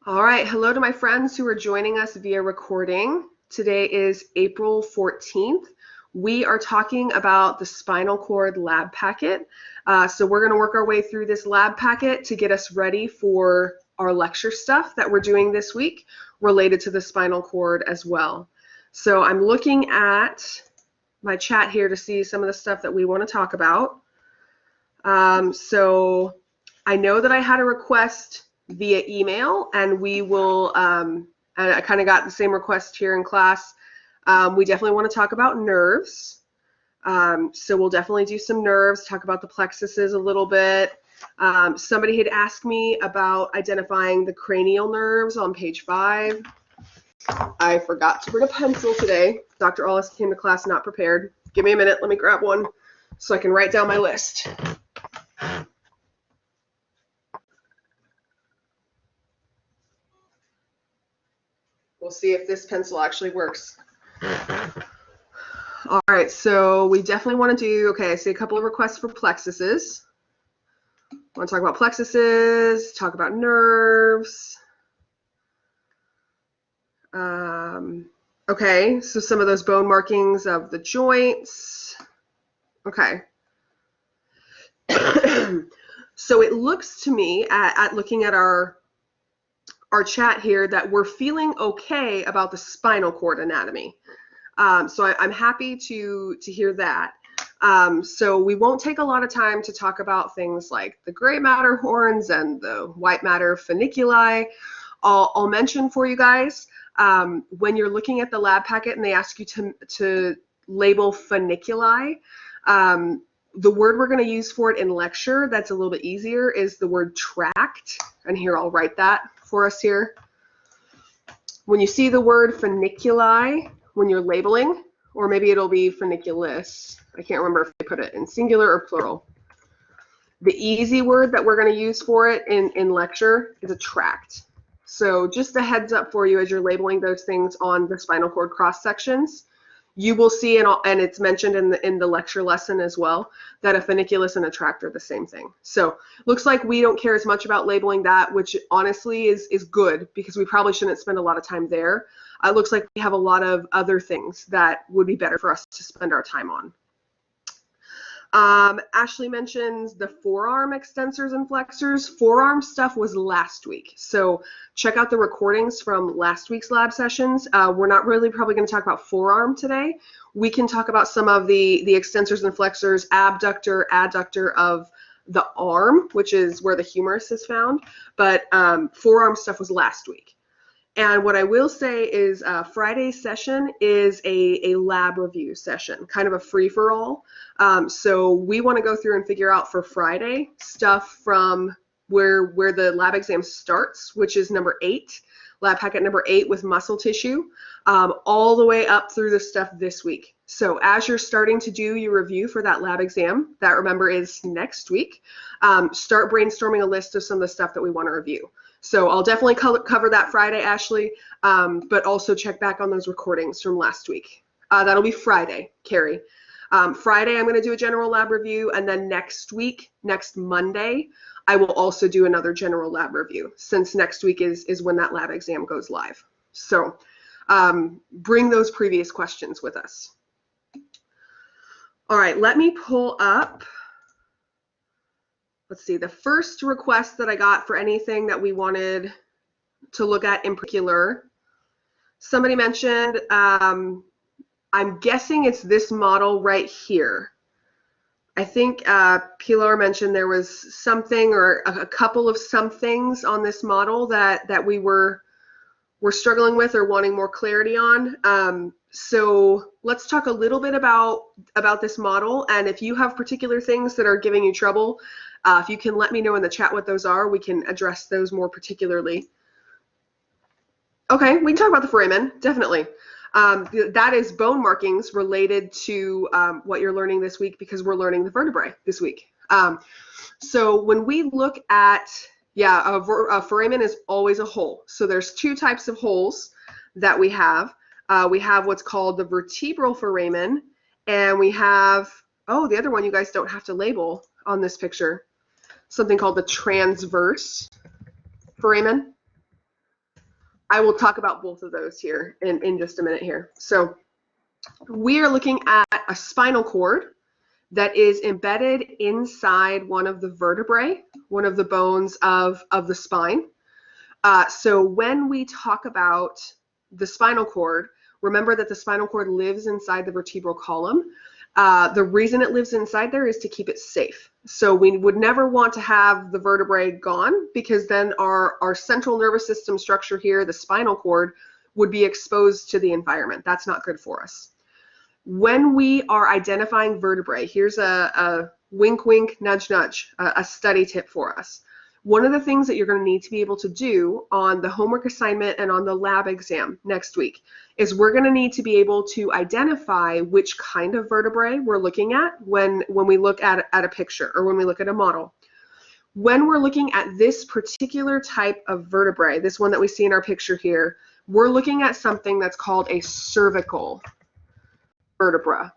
All right, hello to my friends who are joining us via recording. Today is April 14th. We are talking about the spinal cord lab packet. So we're going to work our way through this lab packet to get us ready for our lecture stuff that we're doing this week related to the spinal cord as well. So I'm looking at my chat here to see some of the stuff that we want to talk about. So I know that I had a request via email, and we will, and I kind of got the same request here in class. We definitely want to talk about nerves. So we'll definitely do some nerves, talk about the plexuses a little bit. Somebody had asked me about identifying the cranial nerves on page 5. I forgot to bring a pencil today. Dr. Ollis came to class not prepared. Give me a minute, let me grab one so I can write down my list. We'll see if this pencil actually works. All right, so we definitely want to do, okay, I see a couple of requests for plexuses. Want to talk about plexuses, talk about nerves. Okay, so some of those bone markings of the joints. Okay. So it looks to me, at looking at our chat here, that we're feeling okay about the spinal cord anatomy. So I'm happy to hear that. So we won't take a lot of time to talk about things like the gray matter horns and the white matter funiculi. I'll mention for you guys, when you're looking at the lab packet and they ask you to label funiculi, the word we're going to use for it in lecture that's a little bit easier is the word tract. And here, I'll write that for us here. When you see the word funiculi, when you're labeling, or maybe it'll be funiculus. I can't remember if they put it in singular or plural. The easy word that we're going to use for it in lecture is a tract. So just a heads up for you as you're labeling those things on the spinal cord cross sections. You will see, and it's mentioned in the lecture lesson as well, that a funiculus and a tract are the same thing. So looks like we don't care as much about labeling that, which honestly is good, because we probably shouldn't spend a lot of time there. It looks like we have a lot of other things that would be better for us to spend our time on. Ashley mentions the forearm extensors and flexors. Forearm stuff was last week, so check out the recordings from last week's lab sessions. We're not really probably going to talk about forearm today. We can talk about some of the extensors and flexors, abductor, adductor of the arm, which is where the humerus is found, but forearm stuff was last week. And what I will say is Friday's session is a lab review session, kind of a free-for-all. So we want to go through and figure out for Friday stuff from where the lab exam starts, which is number 8, lab packet number 8 with muscle tissue, all the way up through the stuff this week. So as you're starting to do your review for that lab exam, that remember is next week, start brainstorming a list of some of the stuff that we want to review. So I'll definitely cover that Friday, Ashley, but also check back on those recordings from last week. That'll be Friday, Carrie. Friday, I'm going to do a general lab review, and then next week, next Monday, I will also do another general lab review, since next week is when that lab exam goes live. So bring those previous questions with us. All right, let me pull up. Let's see, the first request that I got for anything that we wanted to look at in particular, somebody mentioned, I'm guessing it's this model right here. I think Pilar mentioned there was something or a couple of somethings on this model that we were struggling with or wanting more clarity on. So let's talk a little bit about this model, and if you have particular things that are giving you trouble, if you can let me know in the chat what those are, we can address those more particularly. Okay, we can talk about the foramen, definitely. That is bone markings related to what you're learning this week, because we're learning the vertebrae this week. So when we look at, a foramen is always a hole. So there's 2 types of holes that we have. We have what's called the vertebral foramen, and we have, the other one you guys don't have to label on this picture, something called the transverse foramen. I will talk about both of those here in just a minute here. So we are looking at a spinal cord that is embedded inside one of the vertebrae, one of the bones of the spine. So when we talk about the spinal cord, remember that the spinal cord lives inside the vertebral column. The reason it lives inside there is to keep it safe. So we would never want to have the vertebrae gone, because then our central nervous system structure here, the spinal cord, would be exposed to the environment. That's not good for us. When we are identifying vertebrae, here's a wink, wink, nudge, nudge, a study tip for us. One of the things that you're going to need to be able to do on the homework assignment and on the lab exam next week is we're going to need to be able to identify which kind of vertebrae we're looking at when we look at a picture or when we look at a model. When we're looking at this particular type of vertebrae, this one that we see in our picture here, we're looking at something that's called a cervical vertebra.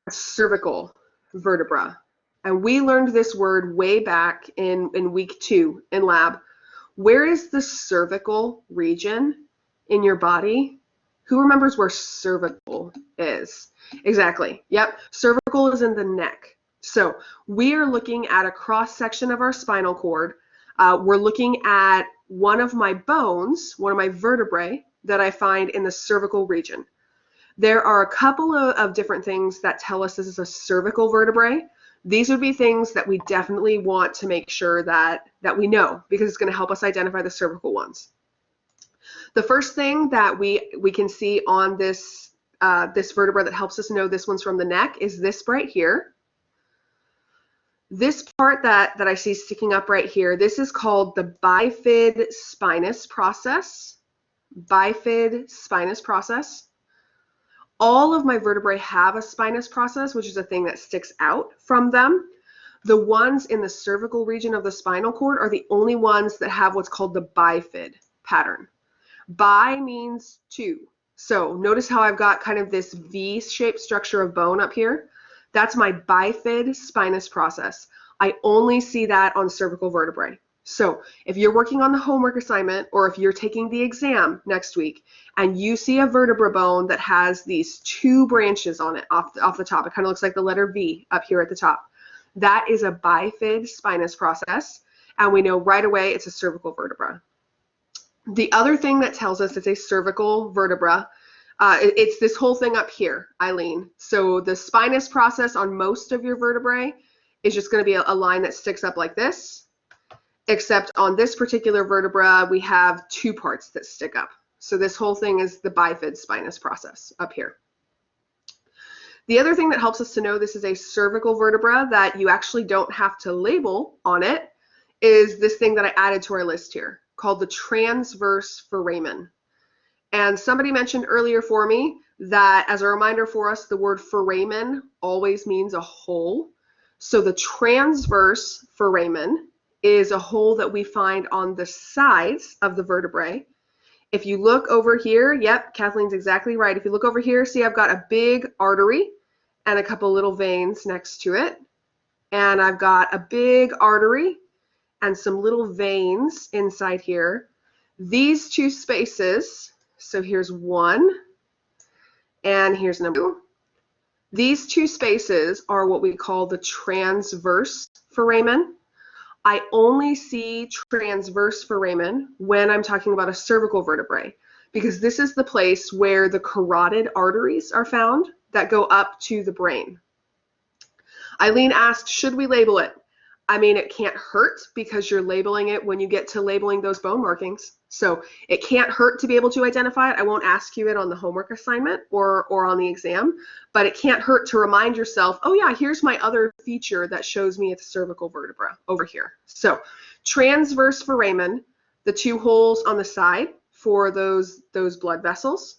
A cervical vertebra. And we learned this word way back in week 2 in lab. Where is the cervical region in your body? Who remembers where cervical is? Exactly. Yep. Cervical is in the neck. So we are looking at a cross section of our spinal cord. We're looking at one of my bones, one of my vertebrae that I find in the cervical region. There are a couple of different things that tell us this is a cervical vertebrae. These would be things that we definitely want to make sure that we know, because it's going to help us identify the cervical ones. The first thing that we can see on this vertebra that helps us know this one's from the neck is this right here. This part that I see sticking up right here, this is called the bifid spinous process. Bifid spinous process. All of my vertebrae have a spinous process, which is a thing that sticks out from them. The ones in the cervical region of the spinal cord are the only ones that have what's called the bifid pattern. Bi means two. So notice how I've got kind of this V-shaped structure of bone up here. That's my bifid spinous process. I only see that on cervical vertebrae. So if you're working on the homework assignment, or if you're taking the exam next week and you see a vertebra bone that has these 2 branches on it off the top, it kind of looks like the letter V up here at the top. That is a bifid spinous process, and we know right away it's a cervical vertebra. The other thing that tells us it's a cervical vertebra, it's this whole thing up here, Eileen. So the spinous process on most of your vertebrae is just going to be a line that sticks up like this. Except on this particular vertebra, we have 2 parts that stick up. So this whole thing is the bifid spinous process up here. The other thing that helps us to know this is a cervical vertebra that you actually don't have to label on it is this thing that I added to our list here called the transverse foramen. And somebody mentioned earlier for me that, as a reminder for us, the word foramen always means a hole. So the transverse foramen is a hole that we find on the sides of the vertebrae. If you look over here, yep, Kathleen's exactly right. If you look over here, see I've got a big artery and a couple little veins next to it. And I've got a big artery and some little veins inside here. These 2 spaces, so here's 1 and here's number 2. These 2 spaces are what we call the transverse foramen. I only see transverse foramen when I'm talking about a cervical vertebrae, because this is the place where the carotid arteries are found that go up to the brain. Eileen asked, should we label it? I mean, it can't hurt, because you're labeling it when you get to labeling those bone markings. So it can't hurt to be able to identify it. I won't ask you it on the homework assignment or on the exam, but it can't hurt to remind yourself, oh yeah, here's my other feature that shows me it's cervical vertebra over here. So transverse foramen, the 2 holes on the side for those blood vessels.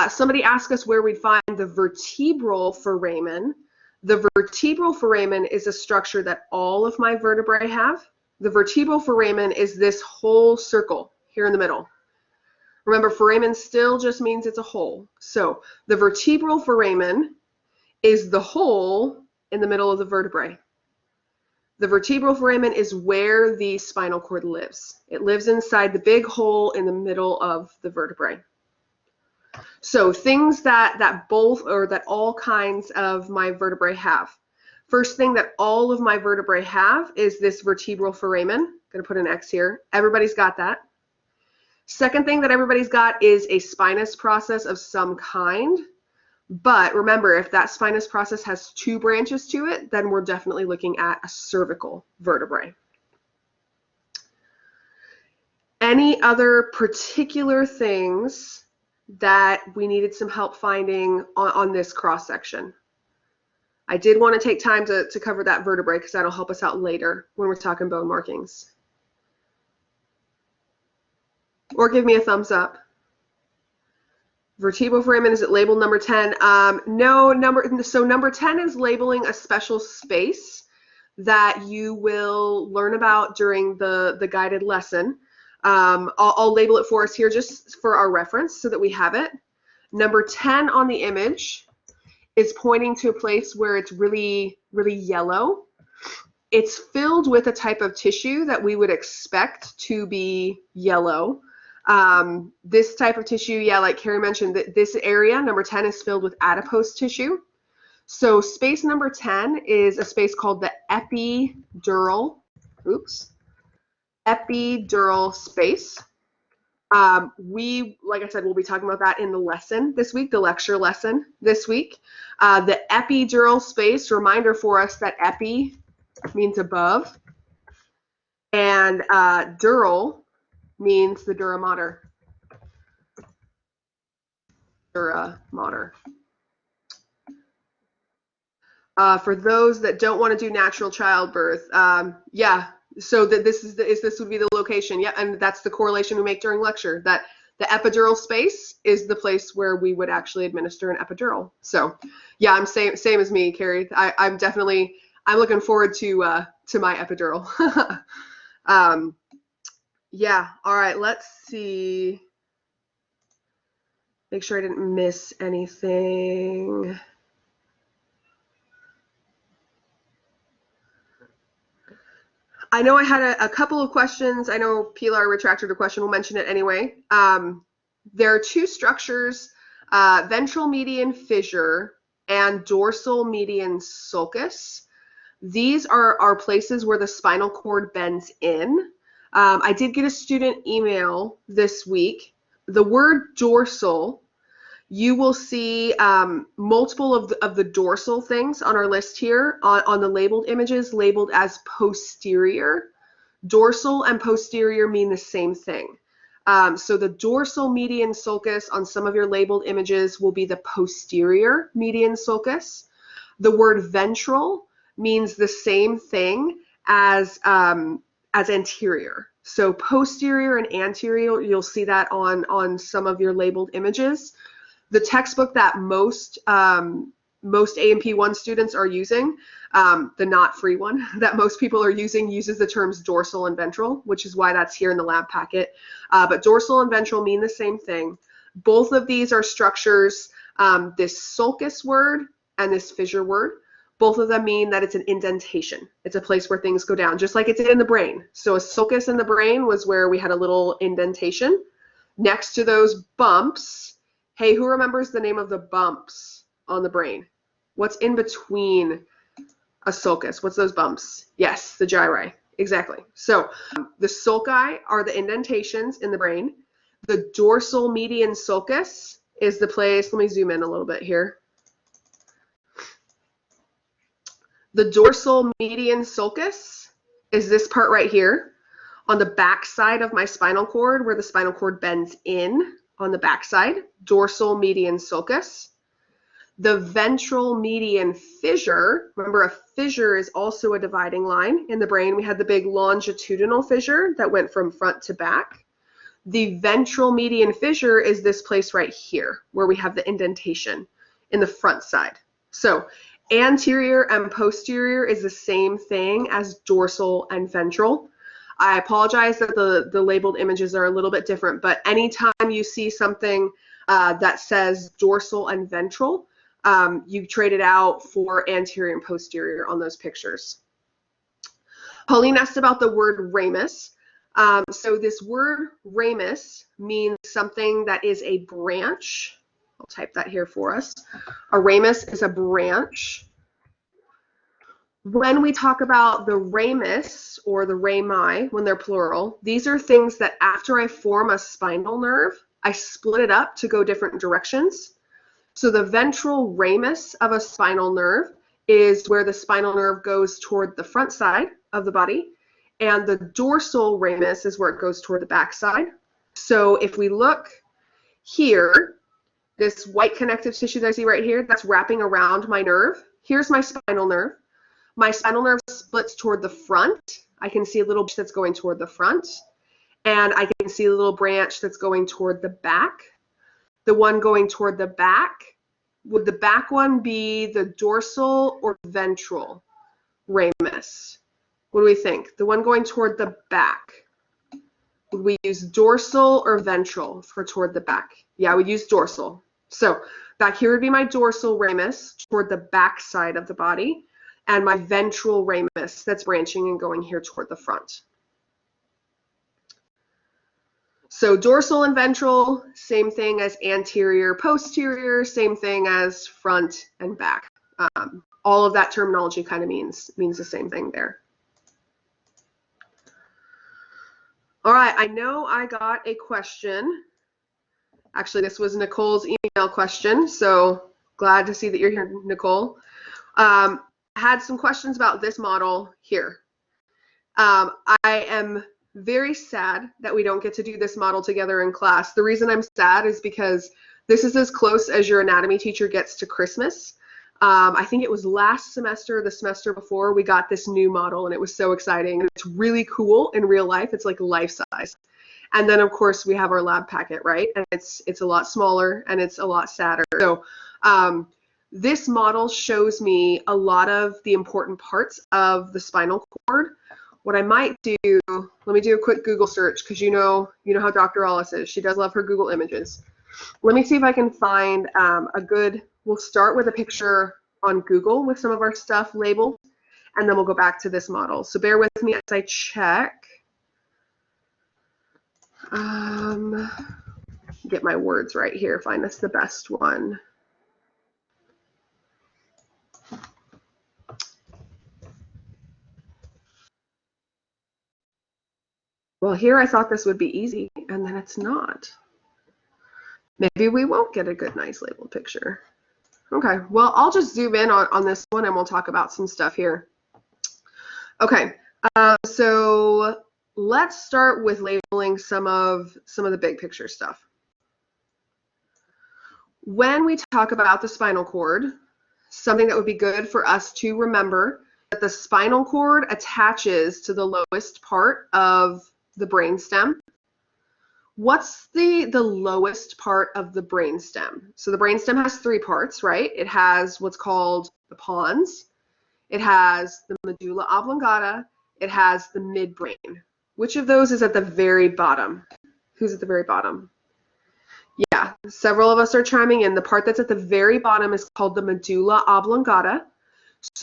Somebody asked us where we'd find the vertebral foramen. The vertebral foramen is a structure that all of my vertebrae have. The vertebral foramen is this whole circle here in the middle. Remember, foramen still just means it's a hole. So the vertebral foramen is the hole in the middle of the vertebrae. The vertebral foramen is where the spinal cord lives. It lives inside the big hole in the middle of the vertebrae. So things that all kinds of my vertebrae have. First thing that all of my vertebrae have is this vertebral foramen. I'm going to put an X here. Everybody's got that. Second thing that everybody's got is a spinous process of some kind. But remember, if that spinous process has two branches to it, then we're definitely looking at a cervical vertebrae. Any other particular things that we needed some help finding on this cross section? I did want to take time to cover that vertebrae because that'll help us out later when we're talking bone markings. Or give me a thumbs up. Vertebral foramen, is it labeled number 10? No, number 10 is labeling a special space that you will learn about during the guided lesson. I'll label it for us here just for our reference so that we have it. Number 10 on the image is pointing to a place where it's really, really yellow. It's filled with a type of tissue that we would expect to be yellow. This type of tissue, yeah, like Carrie mentioned, this area, number 10, is filled with adipose tissue. So space number 10 is a space called the epidural space. Like I said, we'll be talking about that in the lesson this week, the lecture lesson this week. The epidural space, reminder for us that epi means above, and dural means the dura mater. Dura mater. For those that don't want to do natural childbirth, yeah, so this would be the location. Yeah, and that's the correlation we make during lecture, that the epidural space is the place where we would actually administer an epidural. So yeah, I'm same as me, Carrie. I'm looking forward to my epidural. Yeah, all right, let's see. Make sure I didn't miss anything. I know I had a couple of questions. I know Pilar retracted a question. We'll mention it anyway. There are two structures, ventral median fissure and dorsal median sulcus. These are places where the spinal cord bends in. I did get a student email this week. The word dorsal, you will see multiple of the dorsal things on our list here on the labeled images labeled as posterior. Dorsal and posterior mean the same thing. So the dorsal median sulcus on some of your labeled images will be the posterior median sulcus. The word ventral means the same thing as anterior. So posterior and anterior, you'll see that on some of your labeled images. The textbook that most A&P1 students are using, the not free one that most people are using, uses the terms dorsal and ventral, which is why that's here in the lab packet. But dorsal and ventral mean the same thing. Both of these are structures, this sulcus word and this fissure word. Both of them mean that it's an indentation. It's a place where things go down, just like it's in the brain. So a sulcus in the brain was where we had a little indentation. Next to those bumps, hey, who remembers the name of the bumps on the brain? What's in between a sulcus? What's those bumps? Yes, the gyri. Exactly. So the sulci are the indentations in the brain. The dorsal median sulcus is the place, let me zoom in a little bit here. The dorsal median sulcus is this part right here on the back side of my spinal cord, where the spinal cord bends in on the back side, dorsal median sulcus. The ventral median fissure, remember a fissure is also a dividing line. In the brain, we had the big longitudinal fissure that went from front to back. The ventral median fissure is this place right here, where we have the indentation in the front side. So anterior and posterior is the same thing as dorsal and ventral. I apologize that the labeled images are a little bit different, but anytime you see something that says dorsal and ventral, you trade it out for anterior and posterior on those pictures. Pauline asked about the word ramus. So this word ramus means something that is a branch. I'll type that here for us. A ramus is a branch. When we talk about the ramus or the rami, when they're plural, these are things that after I form a spinal nerve, I split it up to go different directions. So the ventral ramus of a spinal nerve is where the spinal nerve goes toward the front side of the body, and the dorsal ramus is where it goes toward the back side. So if we look here, this white connective tissue that I see right here, that's wrapping around my nerve. Here's my spinal nerve. My spinal nerve splits toward the front. I can see a little branch that's going toward the front, and I can see a little branch that's going toward the back. The one going toward the back, would the back one be the dorsal or ventral ramus? What do we think? The one going toward the back, would we use dorsal or ventral for toward the back? Yeah, we'd use dorsal. So back here would be my dorsal ramus toward the back side of the body, and my ventral ramus that's branching and going here toward the front. So dorsal and ventral, same thing as anterior, posterior, same thing as front and back. All of that terminology kind of means the same thing there. All right, I know I got a question. Actually, this was Nicole's email question, so glad to see that you're here, Nicole. I had some questions about this model here. I am very sad that we don't get to do this model together in class. The reason I'm sad is because this is as close as your anatomy teacher gets to Christmas. I think it was last semester, the semester before, we got this new model, and it was so exciting. It's really cool in real life. It's like life size. And then, of course, we have our lab packet, right? And it's a lot smaller, and it's a lot sadder. So this model shows me a lot of the important parts of the spinal cord. What I might do, let me do a quick Google search, because you know how Dr. Ollis is. She does love her Google images. Let me see if I can find a good, we'll start with a picture on Google with some of our stuff labeled, and then we'll go back to this model. So bear with me as I check. Get my words right here, find us the best one. Well, here I thought this would be easy, and then it's not. Maybe we won't get a good, nice labeled picture. Okay, well, I'll just zoom in on this one, and we'll talk about some stuff here. Okay, so let's start with labeling some of the big picture stuff. When we talk about the spinal cord, something that would be good for us to remember that the spinal cord attaches to the lowest part of the brainstem. What's the lowest part of the brainstem? So the brainstem has three parts, right? It has what's called the pons. It has the medulla oblongata. It has the midbrain. Which of those is at the very bottom? Who's at the very bottom? Yeah, several of us are chiming in. The part that's at the very bottom is called the medulla oblongata.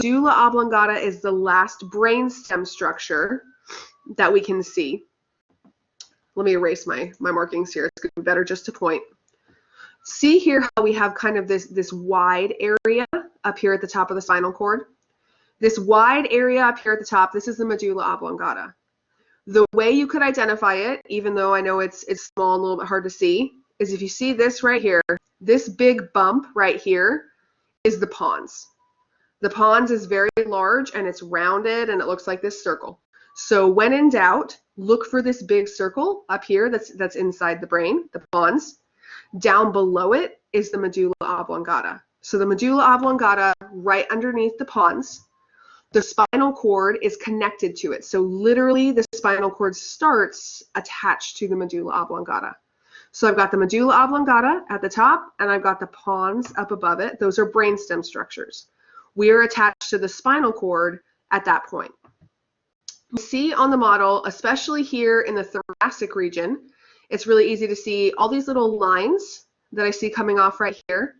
Medulla oblongata is the last brainstem structure that we can see. Let me erase my markings here. It's going to be better just to point. See here how we have kind of this wide area up here at the top of the spinal cord? This wide area up here at the top, this is the medulla oblongata. The way you could identify it, even though I know it's small and a little bit hard to see, is if you see this right here, this big bump right here is the pons. The pons is very large, and it's rounded, and it looks like this circle. So when in doubt, look for this big circle up here that's inside the brain, the pons. Down below it is the medulla oblongata. So the medulla oblongata right underneath the pons. The spinal cord is connected to it. So literally the spinal cord starts attached to the medulla oblongata. So I've got the medulla oblongata at the top, and I've got the pons up above it. Those are brainstem structures. We are attached to the spinal cord at that point. You see on the model, especially here in the thoracic region, it's really easy to see all these little lines that I see coming off right here.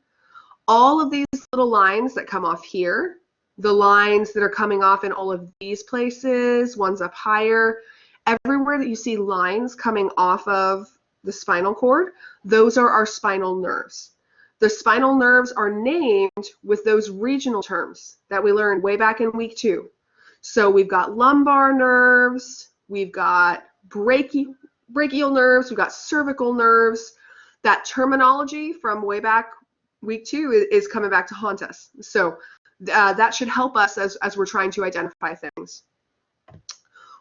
All of these little lines that come off here the lines that are coming off in all of these places, ones up higher, everywhere that you see lines coming off of the spinal cord, those are our spinal nerves. The spinal nerves are named with those regional terms that we learned way back in week 2. So we've got lumbar nerves, we've got brachial nerves, we've got cervical nerves. That terminology from way back week 2 is coming back to haunt us. So that should help us as we're trying to identify things.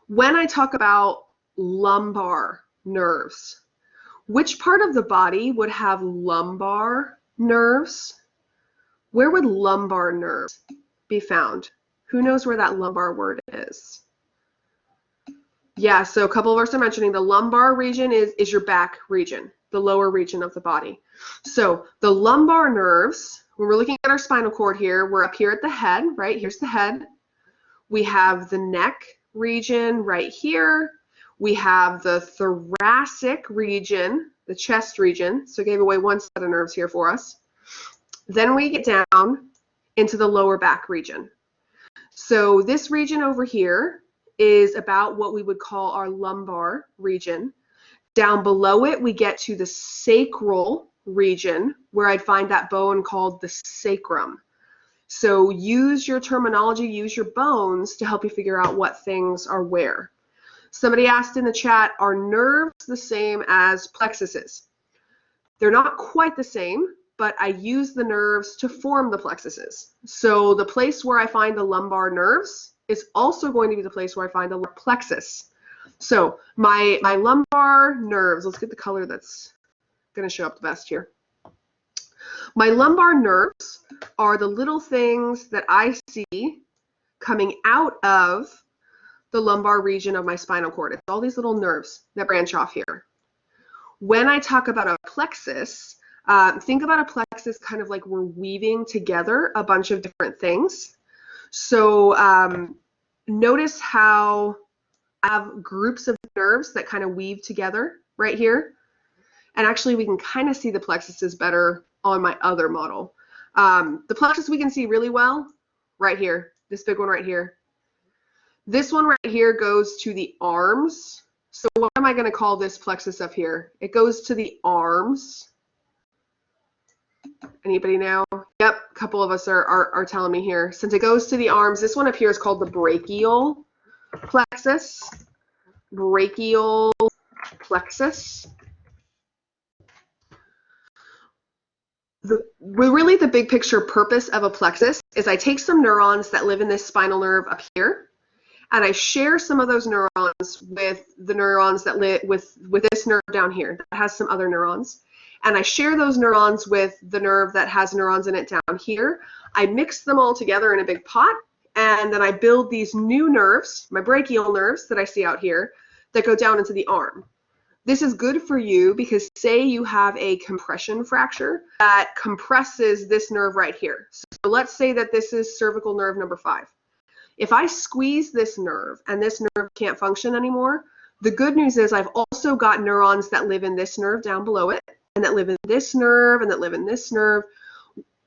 When I talk about lumbar nerves, which part of the body would have lumbar nerves? Where would lumbar nerves be found? Who knows where that lumbar word is? Yeah, so a couple of us are mentioning the lumbar region is your back region, the lower region of the body. So the lumbar nerves, when we're looking at our spinal cord here, we're up here at the head, right? Here's the head. We have the neck region right here. We have the thoracic region, the chest region. So I gave away one set of nerves here for us. Then we get down into the lower back region. So this region over here is about what we would call our lumbar region. Down below it, we get to the sacral region, where I'd find that bone called the sacrum. So use your terminology, use your bones to help you figure out what things are where. Somebody asked in the chat, are nerves the same as plexuses? They're not quite the same, but I use the nerves to form the plexuses. So the place where I find the lumbar nerves is also going to be the place where I find the lumbar plexus. So my lumbar nerves, let's get the color that's going to show up the best here. My lumbar nerves are the little things that I see coming out of the lumbar region of my spinal cord. It's all these little nerves that branch off here. When I talk about a plexus, think about a plexus kind of like we're weaving together a bunch of different things. So notice how I have groups of nerves that kind of weave together right here. And actually, we can kind of see the plexuses better on my other model. The plexus we can see really well right here, this big one right here. This one right here goes to the arms. So what am I going to call this plexus up here? It goes to the arms. Anybody know? Yep, a couple of us are telling me here. Since it goes to the arms, this one up here is called the brachial plexus. Brachial plexus. Really the big picture purpose of a plexus is I take some neurons that live in this spinal nerve up here, and I share some of those neurons with the neurons that live with this nerve down here that has some other neurons. And I share those neurons with the nerve that has neurons in it down here. I mix them all together in a big pot, and then I build these new nerves, my brachial nerves that I see out here, that go down into the arm. This is good for you because say you have a compression fracture that compresses this nerve right here. So let's say that this is cervical nerve number 5. If I squeeze this nerve and this nerve can't function anymore, the good news is I've also got neurons that live in this nerve down below it, and that live in this nerve, and that live in this nerve,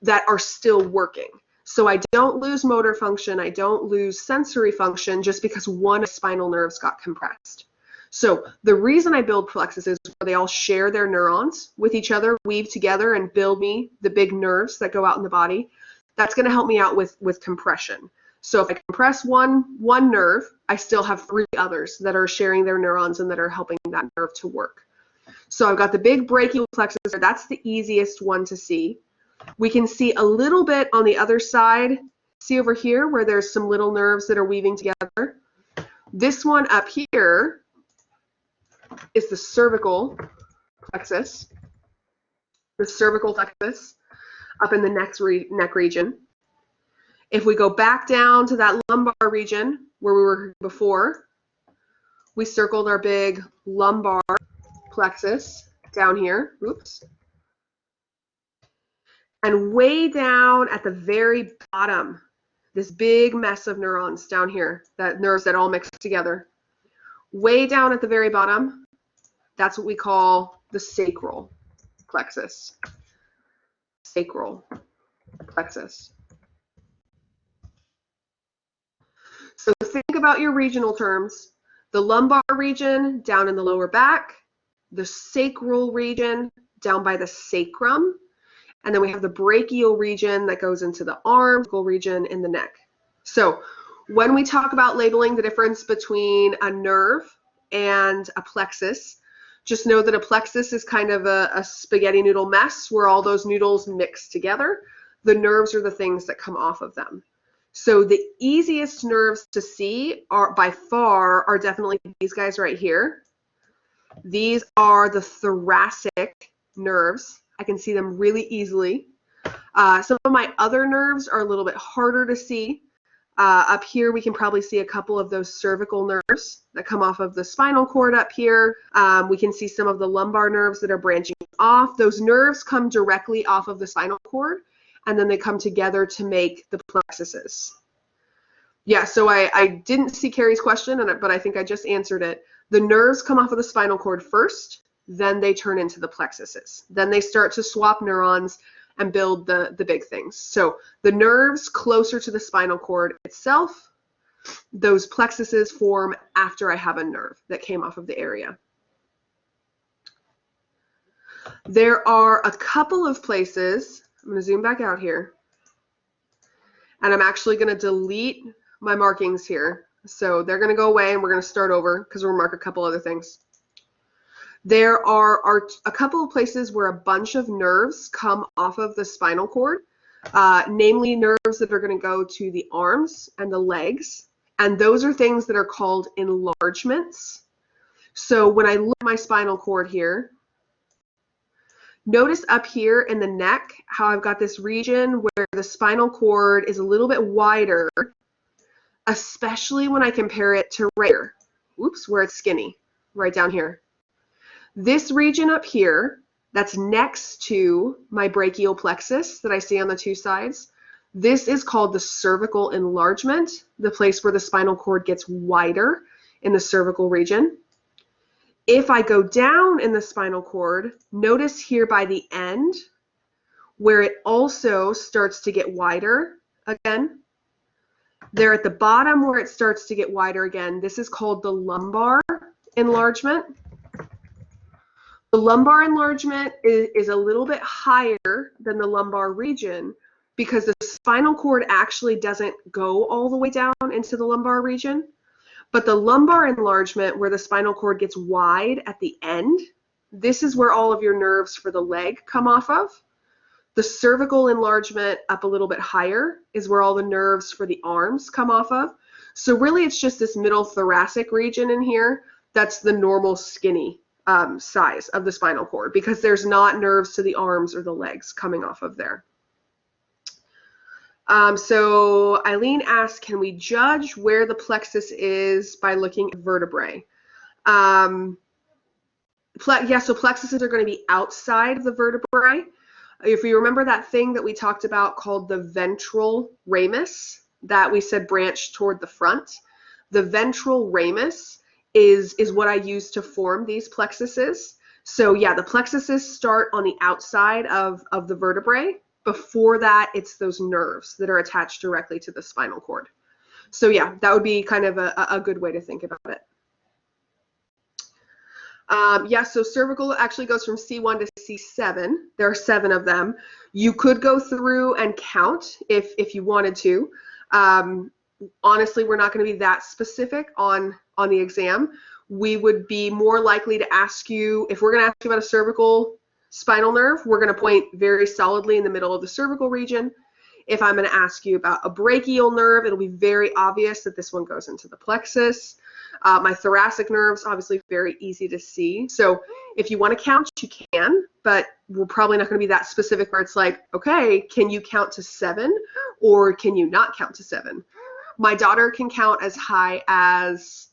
that are still working. So I don't lose motor function, I don't lose sensory function just because one of the spinal nerves got compressed. So the reason I build plexuses is where they all share their neurons with each other, weave together, and build me the big nerves that go out in the body. That's going to help me out with compression. So if I compress one nerve, I still have 3 others that are sharing their neurons and that are helping that nerve to work. So I've got the big brachial plexus. That's the easiest one to see. We can see a little bit on the other side. See over here where there's some little nerves that are weaving together. This one up here is the cervical plexus. The cervical plexus up in the neck region. If we go back down to that lumbar region where we were before, we circled our big lumbar plexus down here. Oops. And way down at the very bottom, this big mess of neurons down here, that nerves that all mix together. Way down at the very bottom, that's what we call the sacral plexus. Sacral plexus. think about your regional terms. The lumbar region down in the lower back, the sacral region down by the sacrum, and then we have the brachial region that goes into the arm, region in the neck. So when we talk about labeling the difference between a nerve and a plexus, just know that a plexus is kind of a spaghetti noodle mess where all those noodles mix together. The nerves are the things that come off of them. So the easiest nerves to see are by far are definitely these guys right here. These are the thoracic nerves. I can see them really easily. Some of my other nerves are a little bit harder to see. Up here, we can probably see a couple of those cervical nerves that come off of the spinal cord up here. We can see some of the lumbar nerves that are branching off. Those nerves come directly off of the spinal cord, and then they come together to make the plexuses. Yeah, so I didn't see Carrie's question, but I think I just answered it. The nerves come off of the spinal cord first, then they turn into the plexuses. Then they start to swap neurons and build the big things. So the nerves closer to the spinal cord itself, those plexuses form after I have a nerve that came off of the area. There are a couple of places, I'm going to zoom back out here, and I'm actually going to delete my markings here. So they're going to go away and we're going to start over because we'll mark a couple other things. There are a couple of places where a bunch of nerves come off of the spinal cord, namely nerves that are going to go to the arms and the legs. And those are things that are called enlargements. So when I look at my spinal cord here, notice up here in the neck how I've got this region where the spinal cord is a little bit wider, especially when I compare it to right here. Oops, where it's skinny, right down here. This region up here, that's next to my brachial plexus that I see on the two sides, this is called the cervical enlargement, the place where the spinal cord gets wider in the cervical region. If I go down in the spinal cord, notice here by the end where it also starts to get wider again. There at the bottom where it starts to get wider again, this is called the lumbar enlargement. The lumbar enlargement is a little bit higher than the lumbar region because the spinal cord actually doesn't go all the way down into the lumbar region. But the lumbar enlargement, where the spinal cord gets wide at the end, this is where all of your nerves for the leg come off of. The cervical enlargement up a little bit higher is where all the nerves for the arms come off of. So really it's just this middle thoracic region in here that's the normal skinny size of the spinal cord because there's not nerves to the arms or the legs coming off of there. So Eileen asked, can we judge where the plexus is by looking at vertebrae? Yeah, so plexuses are going to be outside of the vertebrae. If you remember that thing that we talked about called the ventral ramus that we said branched toward the front, the ventral ramus is what I use to form these plexuses. So yeah, the plexuses start on the outside of the vertebrae. Before that, it's those nerves that are attached directly to the spinal cord. So yeah, that would be kind of a good way to think about it. Yeah, so cervical actually goes from C1 to C7. There are 7 of them. You could go through and count if you wanted to. Honestly, we're not going to be that specific on the exam. We would be more likely to ask you, if we're going to ask you about a cervical spinal nerve, we're going to point very solidly in the middle of the cervical region. If I'm going to ask you about a brachial nerve, it'll be very obvious that this one goes into the plexus. My thoracic nerves, obviously very easy to see. So if you want to count, you can, but we're probably not going to be that specific where it's like, okay, can you count to 7 or can you not count to 7? My daughter can count as high as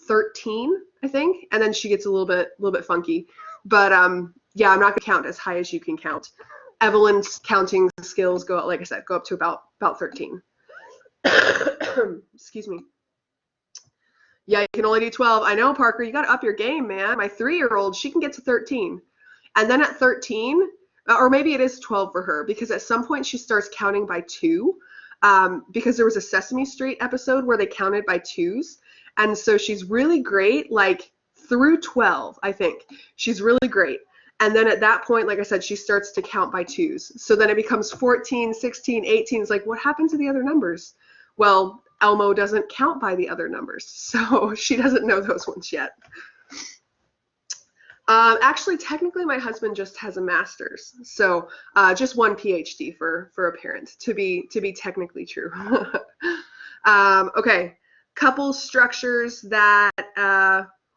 13, I think, and then she gets a little bit funky. But yeah, I'm not going to count as high as you can count. Evelyn's counting skills go, like I said, go up to about 13. Excuse me. Yeah, you can only do 12. I know, Parker, you got to up your game, man. My 3-year-old, she can get to 13. And then at 13, or maybe it is 12 for her, because at some point she starts counting by 2. because there was a Sesame Street episode where they counted by twos. And so she's really great, like through 12, I think. She's really great. And then at that point, like I said, she starts to count by twos. So then it becomes 14, 16, 18. It's like, what happened to the other numbers? Well, Elmo doesn't count by the other numbers, so she doesn't know those ones yet. Actually, technically, my husband just has a master's, so just one PhD for a parent, to be technically true. Okay, couple structures that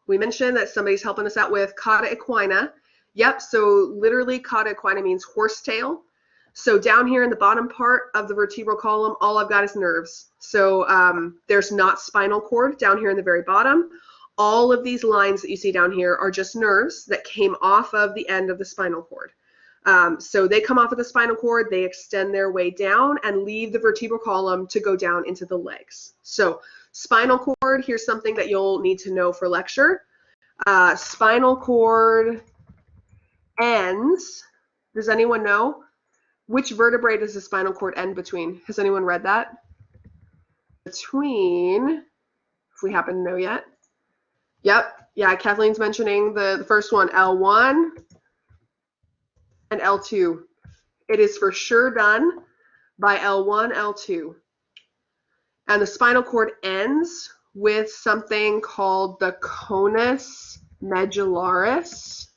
we mentioned that somebody's helping us out with. Cauda Equina. Yep, so literally Cauda Equina means horsetail. So down here in the bottom part of the vertebral column, all I've got is nerves. So there's not spinal cord down here in the very bottom. All of these lines that you see down here are just nerves that came off of the end of the spinal cord. So they come off of the spinal cord, they extend their way down and leave the vertebral column to go down into the legs. So spinal cord, here's something that you'll need to know for lecture. Spinal cord ends, does anyone know? Which vertebrae does the spinal cord end between? Has anyone read that? Between, if we happen to know yet. Yep, yeah, Kathleen's mentioning the first one, L1 and L2. It is for sure done by L1, L2. And the spinal cord ends with something called the conus medullaris.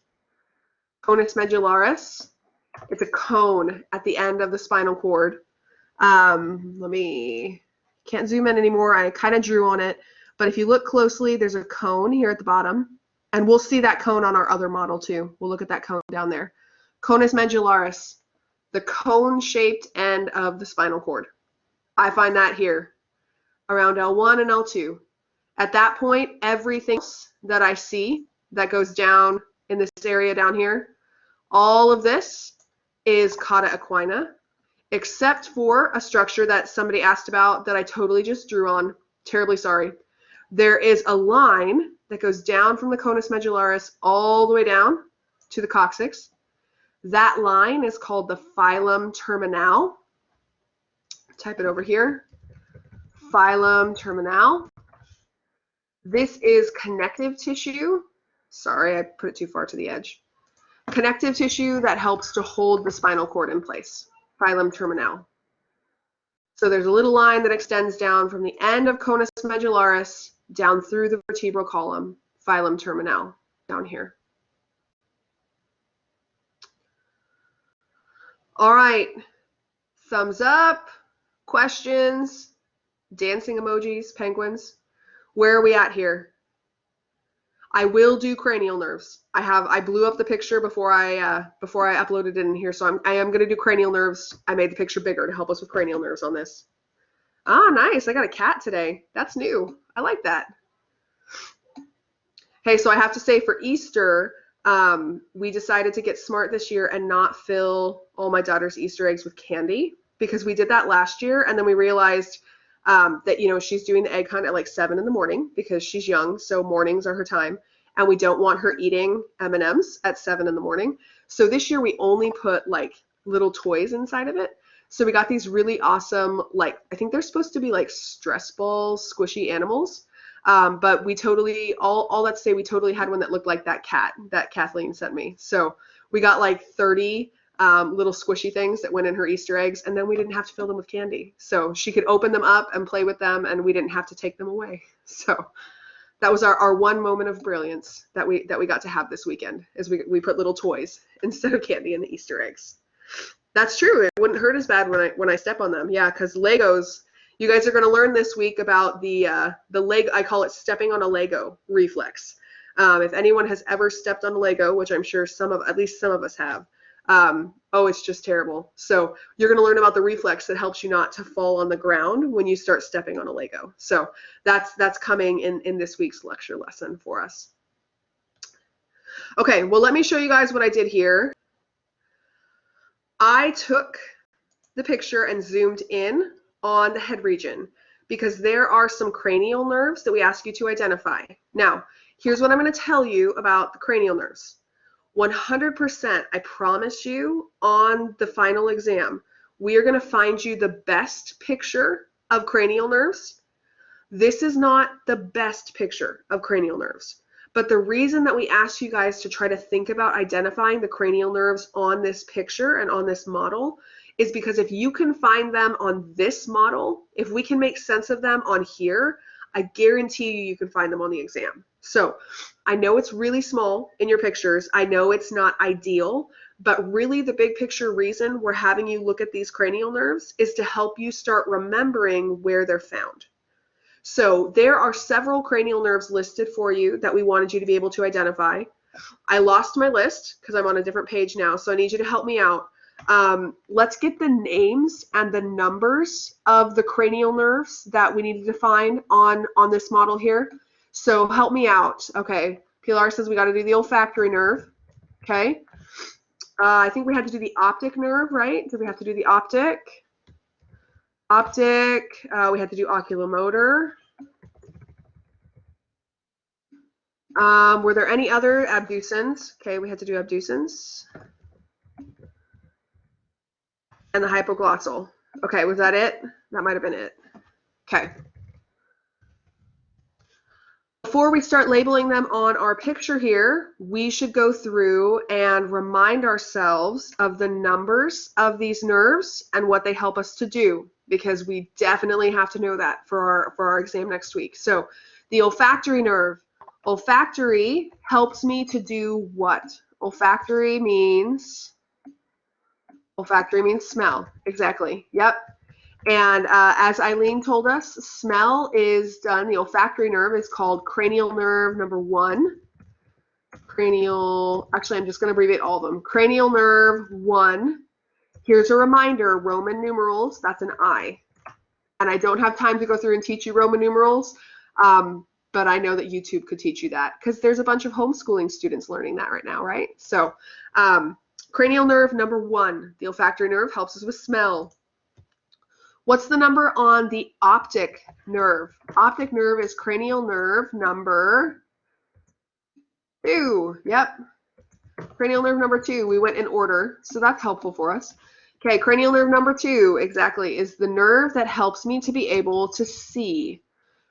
Conus medullaris. It's a cone at the end of the spinal cord. Can't zoom in anymore. I kind of drew on it. But if you look closely, there's a cone here at the bottom. And we'll see that cone on our other model too. We'll look at that cone down there. Conus medullaris, the cone-shaped end of the spinal cord. I find that here, around L1 and L2. At that point, everything else that I see that goes down in this area down here, all of this is Cauda Equina, except for a structure that somebody asked about that I totally just drew on. Terribly sorry. There is a line that goes down from the conus medullaris all the way down to the coccyx. That line is called the filum terminale. Type it over here. Filum terminale. This is connective tissue. Sorry, I put it too far to the edge. Connective tissue that helps to hold the spinal cord in place. Filum terminale. So there's a little line that extends down from the end of conus medullaris down through the vertebral column, filum terminale, down here. All right, thumbs up, questions, dancing emojis, penguins. Where are we at here? I will do cranial nerves. I blew up the picture before I uploaded it in here, so I am going to do cranial nerves. I made the picture bigger to help us with cranial nerves on this. Ah, nice. I got a cat today. That's new. I like that. Hey, so I have to say for Easter, we decided to get smart this year and not fill all my daughter's Easter eggs with candy, because we did that last year, and then we realized that, you know, she's doing the egg hunt at like 7 in the morning because she's young, so mornings are her time, and we don't want her eating M&Ms at 7 in the morning. So this year we only put like little toys inside of it. So we got these really awesome, like, I think they're supposed to be like stress ball squishy animals. But we totally, all that to say, we totally had one that looked like that cat that Kathleen sent me. So we got like 30 little squishy things that went in her Easter eggs, and then we didn't have to fill them with candy. So she could open them up and play with them, and we didn't have to take them away. So that was our one moment of brilliance that we got to have this weekend, is we put little toys instead of candy in the Easter eggs. That's true. It wouldn't hurt as bad when I step on them. Yeah, because Legos. You guys are going to learn this week about the leg. I call it stepping on a Lego reflex. If anyone has ever stepped on a Lego, which I'm sure at least some of us have, oh, it's just terrible. So you're going to learn about the reflex that helps you not to fall on the ground when you start stepping on a Lego. So that's coming in this week's lecture lesson for us. Okay, well, let me show you guys what I did here. I took the picture and zoomed in on the head region, because there are some cranial nerves that we ask you to identify. Now, here's what I'm going to tell you about the cranial nerves. 100%, I promise you, on the final exam, we are going to find you the best picture of cranial nerves. This is not the best picture of cranial nerves. But the reason that we asked you guys to try to think about identifying the cranial nerves on this picture and on this model is because if you can find them on this model, if we can make sense of them on here, I guarantee you can find them on the exam. So I know it's really small in your pictures. I know it's not ideal, but really the big picture reason we're having you look at these cranial nerves is to help you start remembering where they're found. So there are several cranial nerves listed for you that we wanted you to be able to identify. I lost my list because I'm on a different page now, so I need you to help me out. Let's get the names and the numbers of the cranial nerves that we needed to find on this model here. So help me out. Okay, Pilar says we got to do the olfactory nerve. Okay, I think we had to do the optic nerve, right? Did we have to do the optic? We had to do oculomotor. Were there any other abducens? Okay, we had to do abducens. And the hypoglossal. Okay, was that it? That might have been it. Okay. Before we start labeling them on our picture here, we should go through and remind ourselves of the numbers of these nerves and what they help us to do, because we definitely have to know that for our exam next week. So the olfactory nerve. Olfactory helps me to do what? Olfactory means smell. Exactly. Yep. And as Eileen told us, smell is done. The olfactory nerve is called cranial nerve number 1. Actually, I'm just going to abbreviate all of them. Cranial nerve 1. Here's a reminder, Roman numerals, that's an I. And I don't have time to go through and teach you Roman numerals, but I know that YouTube could teach you that because there's a bunch of homeschooling students learning that right now, right? So cranial nerve number 1, the olfactory nerve, helps us with smell. What's the number on the optic nerve? Optic nerve is cranial nerve number 2. Yep. Cranial nerve number 2. We went in order, so that's helpful for us. Okay, cranial nerve number 2, exactly, is the nerve that helps me to be able to see.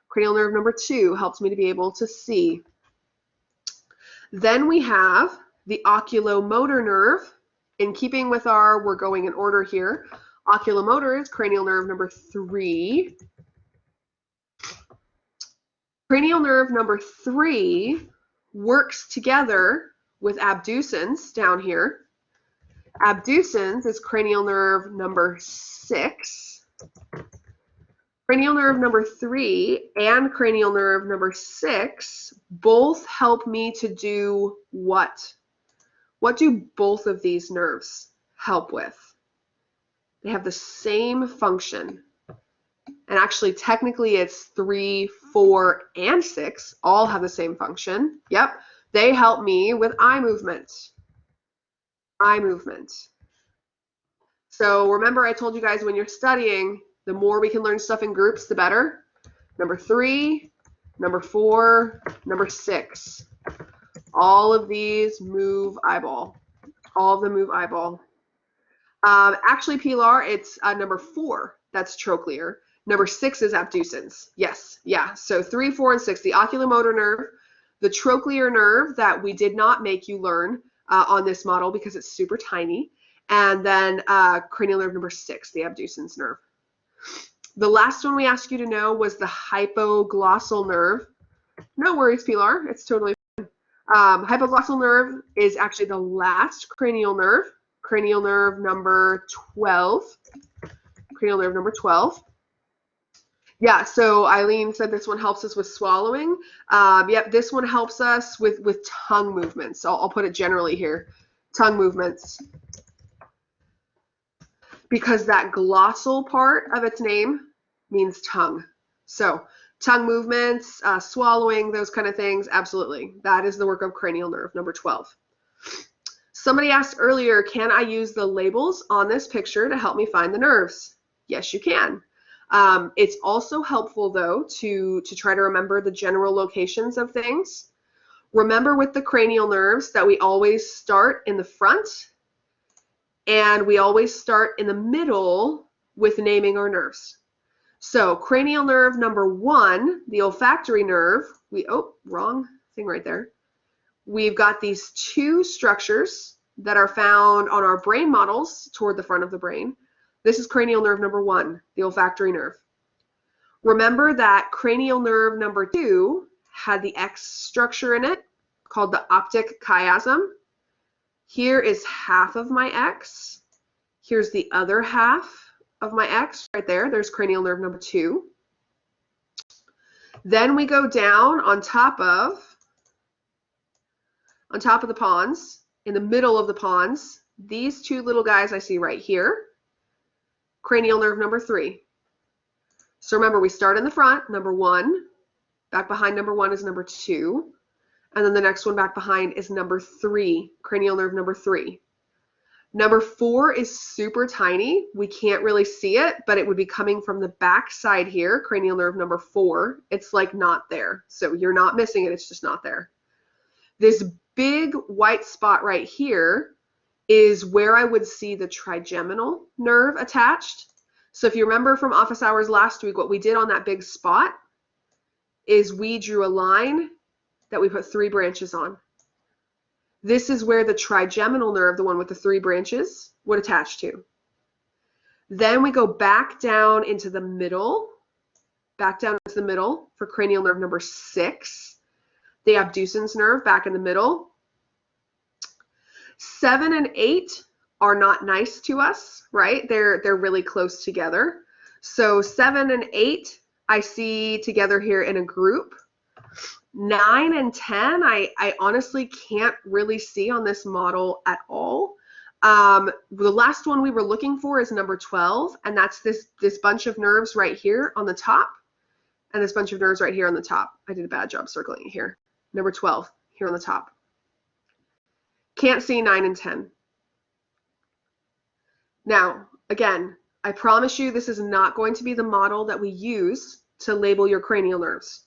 Cranial nerve number 2 helps me to be able to see. Then we have the oculomotor nerve. In keeping with we're going in order here. Oculomotor is cranial nerve number 3. Cranial nerve number 3 works together with abducens down here. Abducens is cranial nerve number 6. Cranial nerve number 3 and cranial nerve number 6 both help me to do what? What do both of these nerves help with? They have the same function. And actually, technically, it's 3, 4, and 6 all have the same function. Yep. They help me with eye movement. Eye movement. So remember, I told you guys when you're studying, the more we can learn stuff in groups, the better. Number 3, number 4, number 6. All of these move eyeball. All of them move eyeball. Actually, Pilar, it's number 4. That's trochlear. Number 6 is abducens. Yes, yeah. So 3, 4, and 6. The oculomotor nerve, the trochlear nerve that we did not make you learn on this model because it's super tiny, and then cranial nerve number 6, the abducens nerve. The last one we asked you to know was the hypoglossal nerve. No worries, Pilar. It's totally fine. Hypoglossal nerve is actually the last cranial nerve. Cranial nerve number 12. Cranial nerve number 12. Yeah, so Eileen said this one helps us with swallowing. Yep, this one helps us with tongue movements. I'll put it generally here. Tongue movements. Because that glossal part of its name means tongue. So tongue movements, swallowing, those kind of things, absolutely. That is the work of cranial nerve number 12. Somebody asked earlier, can I use the labels on this picture to help me find the nerves? Yes, you can. It's also helpful, though, to try to remember the general locations of things. Remember with the cranial nerves that we always start in the front And we always start in the middle with naming our nerves. So cranial nerve number 1, the olfactory nerve, wrong thing right there. We've got these 2 structures that are found on our brain models toward the front of the brain. This is cranial nerve number 1, the olfactory nerve. Remember that cranial nerve number 2 had the X structure in it called the optic chiasm. Here is half of my X. Here's the other half of my X right there. There's cranial nerve number 2. Then we go down on top of the pons, in the middle of the pons, these 2 little guys I see right here, cranial nerve number 3. So remember, we start in the front, number 1, back behind number 1 is number 2, and then the next one back behind is number 3, cranial nerve number 3. Number 4 is super tiny. We can't really see it, but it would be coming from the back side here, cranial nerve number 4. It's like not there. So you're not missing it, it's just not there. This big white spot right here is where I would see the trigeminal nerve attached. So if you remember from office hours last week, what we did on that big spot is we drew a line that we put 3 branches on. This is where the trigeminal nerve, the one with the 3 branches, would attach to. Then we go back down into the middle, for cranial nerve number 6, the Abducens nerve back in the middle. 7 and 8 are not nice to us, right? They're really close together. So 7 and 8 I see together here in a group. 9 and 10 I honestly can't really see on this model at all. The last one we were looking for is number 12, and that's this bunch of nerves right here on the top, and this bunch of nerves right here on the top. I did a bad job circling it here. Number 12 here on the top. Can't see 9 and 10. Now, again, I promise you this is not going to be the model that we use to label your cranial nerves.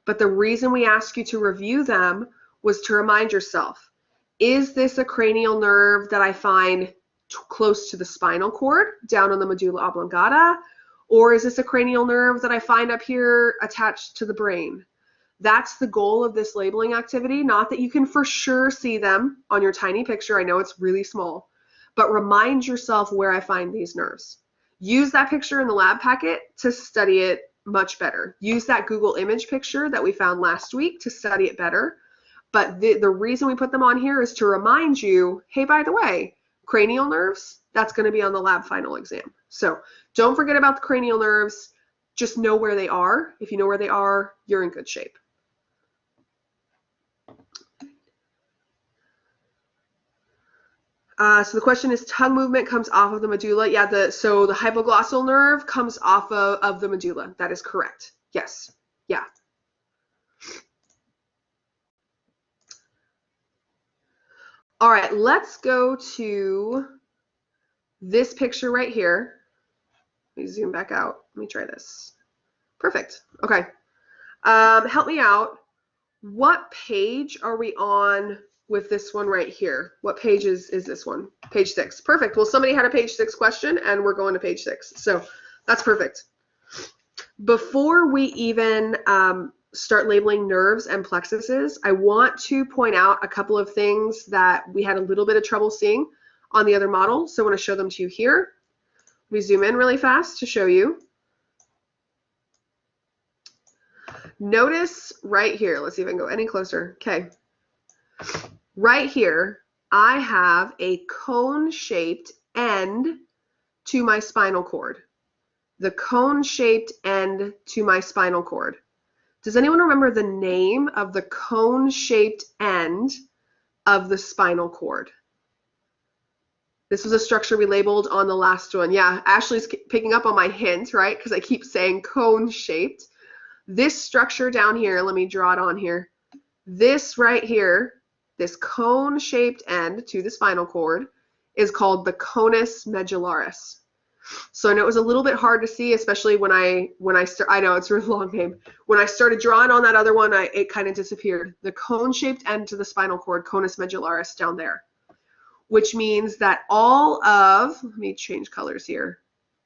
But the reason we ask you to review them was to remind yourself, is this a cranial nerve that I find close to the spinal cord, down on the medulla oblongata, or is this a cranial nerve that I find up here attached to the brain? That's the goal of this labeling activity, not that you can for sure see them on your tiny picture. I know it's really small, but remind yourself where I find these nerves. Use that picture in the lab packet to study it much better. Use that Google image picture that we found last week to study it better. But the reason we put them on here is to remind you, hey, by the way, cranial nerves, that's going to be on the lab final exam. So don't forget about the cranial nerves. Just know where they are. If you know where they are, you're in good shape. So the question is, tongue movement comes off of the medulla. Yeah, so the hypoglossal nerve comes off of the medulla. That is correct. Yes. Yeah. All right, let's go to this picture right here. Let me zoom back out. Let me try this. Perfect. Okay. Help me out. What page are we on with this one right here? What page is this one? Page 6. Perfect. Well, somebody had a page 6 question, and we're going to page 6. So that's perfect. Before we even start labeling nerves and plexuses, I want to point out a couple of things that we had a little bit of trouble seeing on the other model. So I want to show them to you here. We zoom in really fast to show you. Notice right here, let's see if I can go any closer. Okay. Right here, I have a cone-shaped end to my spinal cord. The cone-shaped end to my spinal cord. Does anyone remember the name of the cone-shaped end of the spinal cord? This was a structure we labeled on the last one. Yeah, Ashley's picking up on my hint, right? Because I keep saying cone-shaped. This structure down here, let me draw it on here. This right here, this cone-shaped end to the spinal cord is called the conus medullaris. So I know it was a little bit hard to see, especially when I know it's a really long name. When I started drawing on that other one, it kind of disappeared. The cone-shaped end to the spinal cord, conus medullaris, down there. which means that all of, let me change colors here,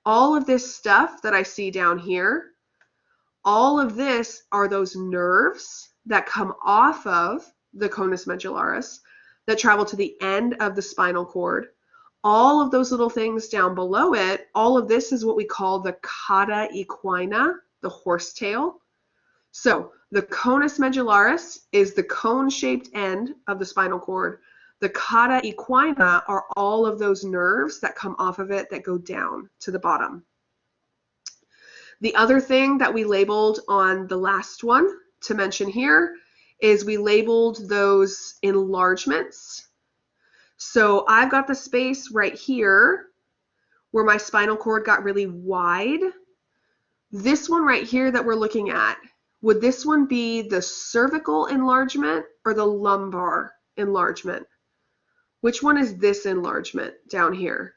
all of this stuff that I see down here, all of this are those nerves that come off of the conus medullaris that travel to the end of the spinal cord. All of those little things down below it, all of this is what we call the Cauda Equina, the horsetail. So the conus medullaris is the cone-shaped end of the spinal cord. The Cauda Equina are all of those nerves that come off of it that go down to the bottom. The other thing that we labeled on the last one to mention here is we labeled those enlargements. So I've got the space right here where my spinal cord got really wide. This one right here that we're looking at, would this one be the cervical enlargement or the lumbar enlargement? Which one is this enlargement down here?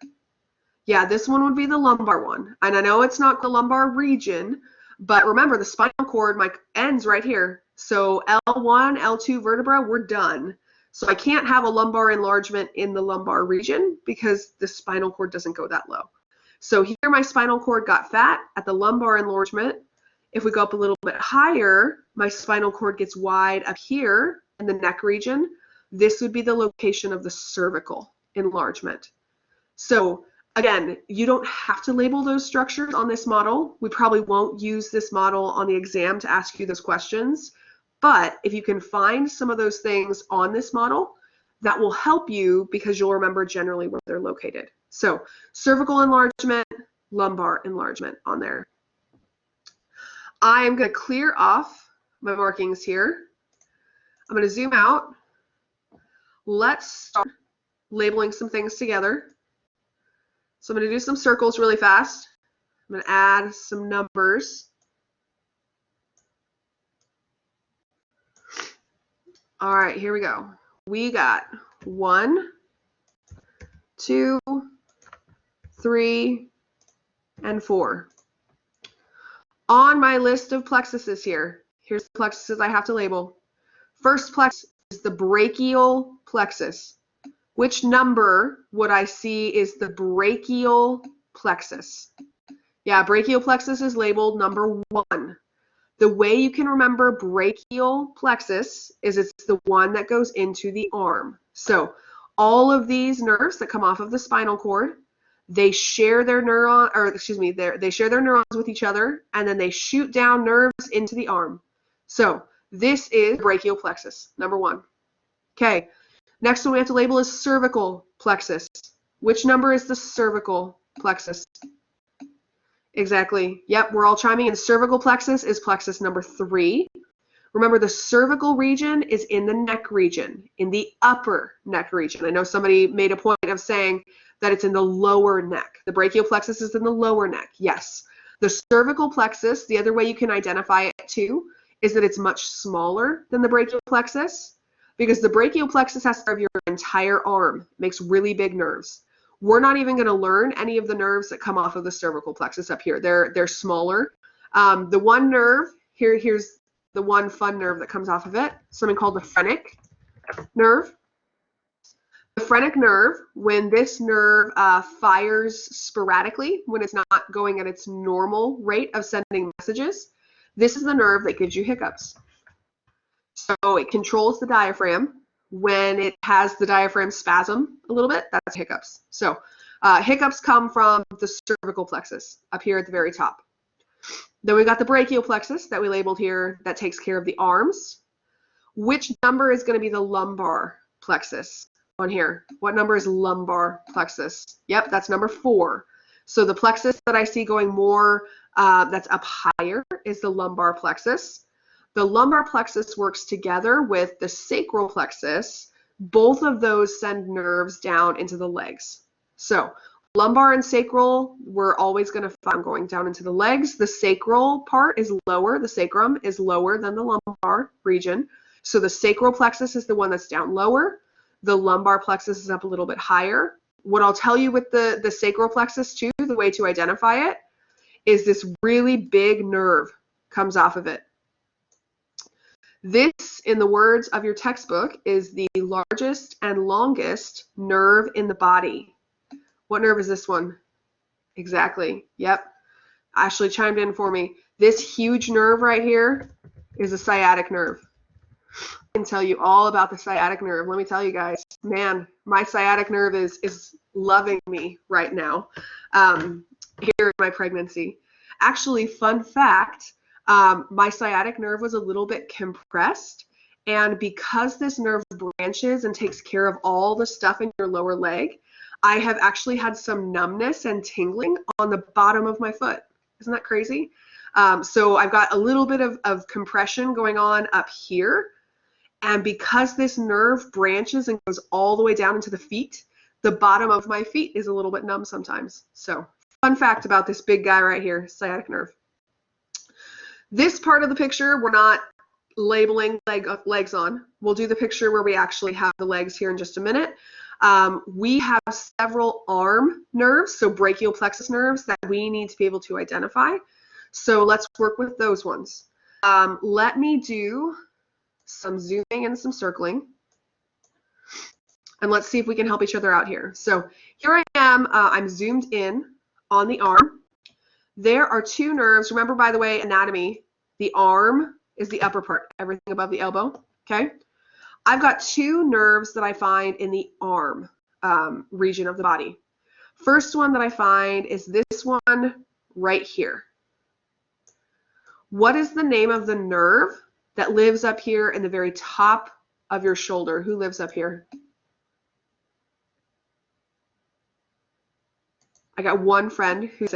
Yeah, this one would be the lumbar one. And I know it's not the lumbar region, but remember the spinal cord ends right here. So L1, L2 vertebra, we're done. So I can't have a lumbar enlargement in the lumbar region because the spinal cord doesn't go that low. So here my spinal cord got fat at the lumbar enlargement. If we go up a little bit higher, my spinal cord gets wide up here in the neck region. This would be the location of the cervical enlargement. So again, you don't have to label those structures on this model. We probably won't use this model on the exam to ask you those questions. But if you can find some of those things on this model, that will help you because you'll remember generally where they're located. So cervical enlargement, lumbar enlargement on there. I'm going to clear off my markings here. I'm going to zoom out. Let's start labeling some things together. So I'm going to do some circles really fast. I'm going to add some numbers. All right, here we go. We got 1, 2, 3, and 4. On my list of plexuses here, here's the plexuses I have to label. First plexus is the brachial plexus. Which number would I see is the brachial plexus? Yeah, brachial plexus is labeled number 1. The way you can remember brachial plexus is it's the one that goes into the arm. So all of these nerves that come off of the spinal cord, they share their they share their neurons with each other, and then they shoot down nerves into the arm. So this is brachial plexus, number 1. Okay, next one we have to label is cervical plexus. Which number is the cervical plexus? Exactly. Yep, we're all chiming in. Cervical plexus is plexus number 3. Remember, the cervical region is in the neck region, in the upper neck region. I know somebody made a point of saying that it's in the lower neck. The brachial plexus is in the lower neck. Yes. The cervical plexus, the other way you can identify it too, is that it's much smaller than the brachial plexus because the brachial plexus has to serve your entire arm. It makes really big nerves. We're not even going to learn any of the nerves that come off of the cervical plexus up here. They're smaller. The one nerve, here's the one fun nerve that comes off of it, something called the phrenic nerve. The phrenic nerve, when this nerve fires sporadically, when it's not going at its normal rate of sending messages, this is the nerve that gives you hiccups. So it controls the diaphragm. When it has the diaphragm spasm a little bit, that's hiccups. So hiccups come from the cervical plexus up here at the very top. Then we got the brachial plexus that we labeled here that takes care of the arms. Which number is going to be the lumbar plexus on here? What number is lumbar plexus? Yep, that's number 4. So the plexus that I see going more, that's up higher, is the lumbar plexus. The lumbar plexus works together with the sacral plexus. Both of those send nerves down into the legs. So lumbar and sacral, we're always going to find going down into the legs. The sacral part is lower. The sacrum is lower than the lumbar region. So the sacral plexus is the one that's down lower. The lumbar plexus is up a little bit higher. What I'll tell you with the sacral plexus too, the way to identify it, is this really big nerve comes off of it. This, in the words of your textbook, is the largest and longest nerve in the body. What nerve is this one? Exactly. Yep. Ashley chimed in for me. This huge nerve right here is a sciatic nerve. I can tell you all about the sciatic nerve. Let me tell you guys, man, my sciatic nerve is loving me right now here in my pregnancy. Actually, fun fact, my sciatic nerve was a little bit compressed, and because this nerve branches and takes care of all the stuff in your lower leg, I have actually had some numbness and tingling on the bottom of my foot. Isn't that crazy? So I've got a little bit of compression going on up here. And because this nerve branches and goes all the way down into the feet, the bottom of my feet is a little bit numb sometimes. So fun fact about this big guy right here, sciatic nerve. This part of the picture, we're not labeling legs on. We'll do the picture where we actually have the legs here in just a minute. We have several arm nerves, so brachial plexus nerves, that we need to be able to identify. So let's work with those ones. Let me do some zooming and some circling, and let's see if we can help each other out here. So here I am, I'm zoomed in on the arm. There are two nerves. Remember, by the way, anatomy, the arm is the upper part, everything above the elbow, okay? I've got two nerves that I find in the arm region of the body. First one that I find is this one right here. What is the name of the nerve that lives up here in the very top of your shoulder? Who lives up here? I got one friend who's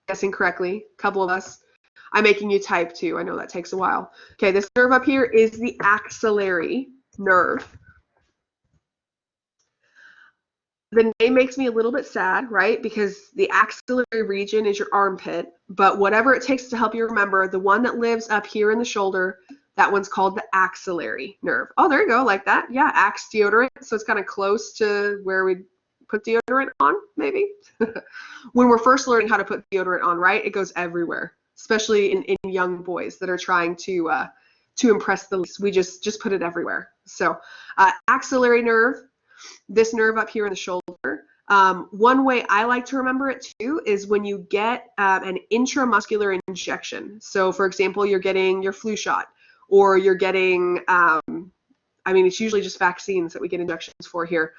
guessing correctly, a couple of us. I'm making you type too. I know that takes a while. Okay, this nerve up here is the axillary nerve. The name makes me a little bit sad, right? Because the axillary region is your armpit, but whatever it takes to help you remember, the one that lives up here in the shoulder, that one's called the axillary nerve. Oh, there you go, like that. Yeah, axe deodorant. So it's kind of close to where we put deodorant on, maybe. When we're first learning how to put deodorant on, right? It goes everywhere, especially in young boys that are trying to impress the least. We just put it everywhere. So axillary nerve. This nerve up here in the shoulder. One way I like to remember it too is when you get an intramuscular injection. So for example, you're getting your flu shot, or you're getting, I mean, it's usually just vaccines that we get injections for here.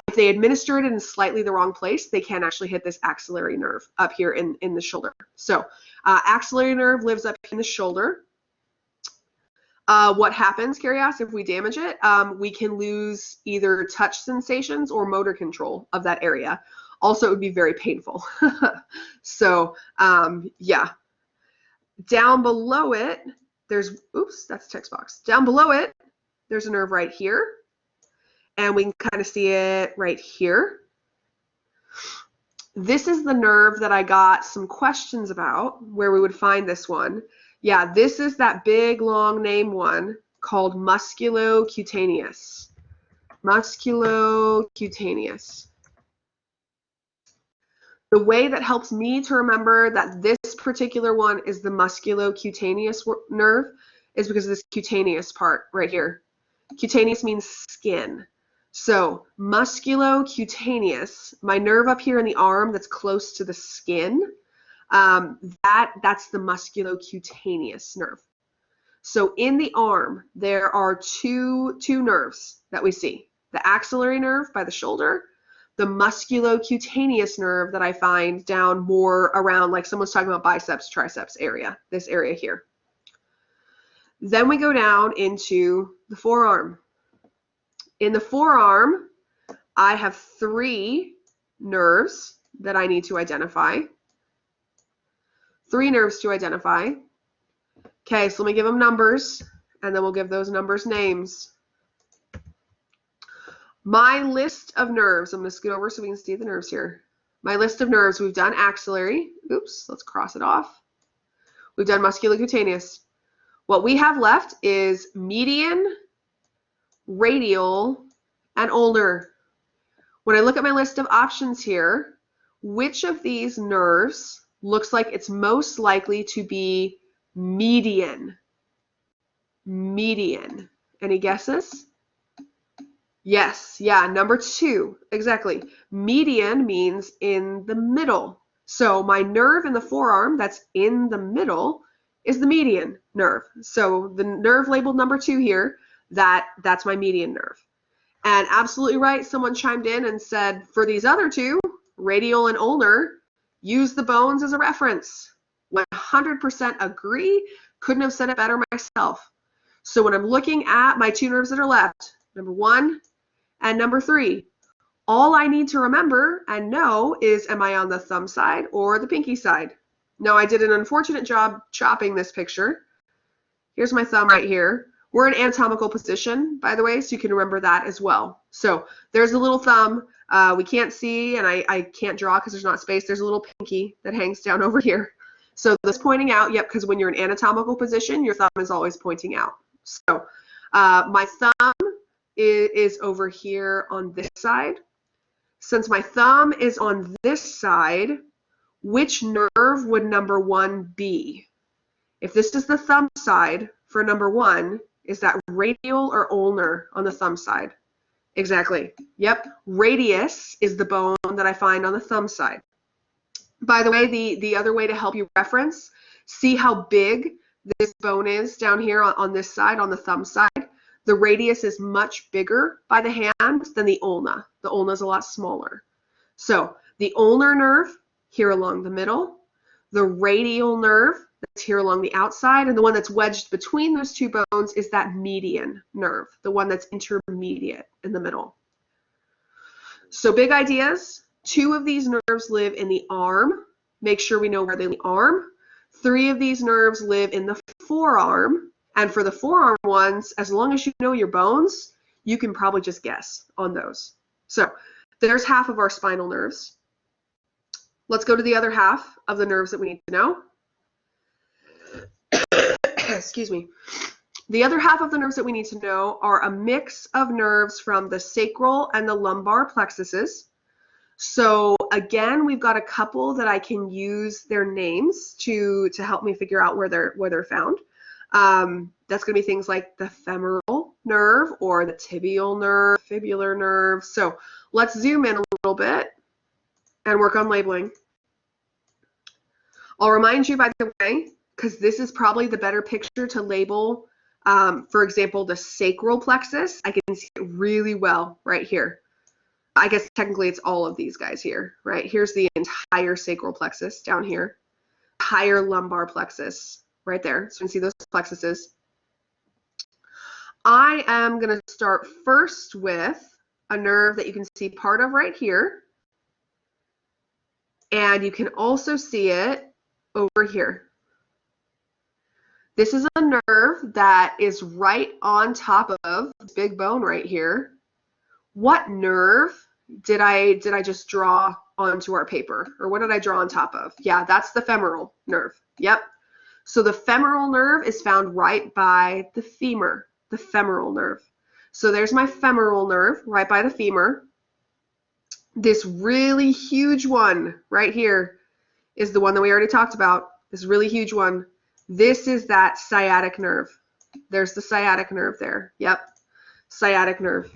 If they administer it in slightly the wrong place, they can actually hit this axillary nerve up here in the shoulder. So axillary nerve lives up in the shoulder. What happens, Carrie asked, if we damage it? We can lose either touch sensations or motor control of that area. Also, it would be very painful. So, yeah. Down below it, there's, oops, that's text box. Down below it, there's a nerve right here. And we can kind of see it right here. This is the nerve that I got some questions about, where we would find this one. Yeah, this is that big, long name one called musculocutaneous. Musculocutaneous. The way that helps me to remember that this particular one is the musculocutaneous nerve is because of this cutaneous part right here. Cutaneous means skin. So musculocutaneous, my nerve up here in the arm that's close to the skin, that's the musculocutaneous nerve. So in the arm, there are two nerves that we see. The axillary nerve by the shoulder, the musculocutaneous nerve that I find down more around, like someone's talking about biceps, triceps area, this area here. Then we go down into the forearm. In the forearm, I have three nerves that I need to identify. Three nerves to identify. Okay, so let me give them numbers, and then we'll give those numbers names. My list of nerves, I'm going to scoot over so we can see the nerves here. My list of nerves, we've done axillary. Oops, let's cross it off. We've done musculocutaneous. What we have left is median, radial, and ulnar. When I look at my list of options here, which of these nerves looks like it's most likely to be median? median. Any guesses? Yes, yeah, number 2, exactly. Median means in the middle. So my nerve in the forearm that's in the middle is the median nerve. So the nerve labeled number 2 here, that's my median nerve. And absolutely right, someone chimed in and said, for these other two, radial and ulnar, use the bones as a reference. 100% agree, couldn't have said it better myself. So when I'm looking at my 2 nerves that are left, number 1 and number 3, all I need to remember and know is, am I on the thumb side or the pinky side? Now, I did an unfortunate job chopping this picture. Here's my thumb right here. We're in anatomical position, by the way, so you can remember that as well. So there's a little thumb. We can't see, and I can't draw because there's not space. There's a little pinky that hangs down over here. So this pointing out, yep, because when you're in anatomical position, your thumb is always pointing out. So my thumb is over here on this side. Since my thumb is on this side, which nerve would number 1 be? If this is the thumb side for number 1, is that radial or ulnar on the thumb side? Exactly. Yep. Radius is the bone that I find on the thumb side. By the way, the other way to help you reference, see how big this bone is down here on this side, on the thumb side. The radius is much bigger by the hand than the ulna. The ulna is a lot smaller. So the ulnar nerve here along the middle, the radial nerve that's here along the outside, and the one that's wedged between those 2 bones is that median nerve, the one that's intermediate in the middle. So big ideas. 2 of these nerves live in the arm. Make sure we know where they live in the arm. 3 of these nerves live in the forearm. And for the forearm ones, as long as you know your bones, you can probably just guess on those. So there's half of our spinal nerves. Let's go to the other half of the nerves that we need to know. Excuse me. The other half of the nerves that we need to know are a mix of nerves from the sacral and the lumbar plexuses. So again, we've got a couple that I can use their names to help me figure out where they're found. That's going to be things like the femoral nerve or the tibial nerve, fibular nerve. So let's zoom in a little bit and work on labeling. I'll remind you, by the way, because this is probably the better picture to label, for example, the sacral plexus. I can see it really well right here. I guess technically it's all of these guys here, right? Here's the entire sacral plexus down here. Higher lumbar plexus right there. So you can see those plexuses. I am going to start first with a nerve that you can see part of right here. And you can also see it over here. This is a nerve that is right on top of this big bone right here. What nerve did I just draw onto our paper? Or what did I draw on top of? Yeah, that's the femoral nerve. Yep. So the femoral nerve is found right by the femur, the femoral nerve. So there's my femoral nerve right by the femur. This really huge one right here is the one that we already talked about. This really huge one. This is that sciatic nerve. There's the sciatic nerve there. Yep, sciatic nerve.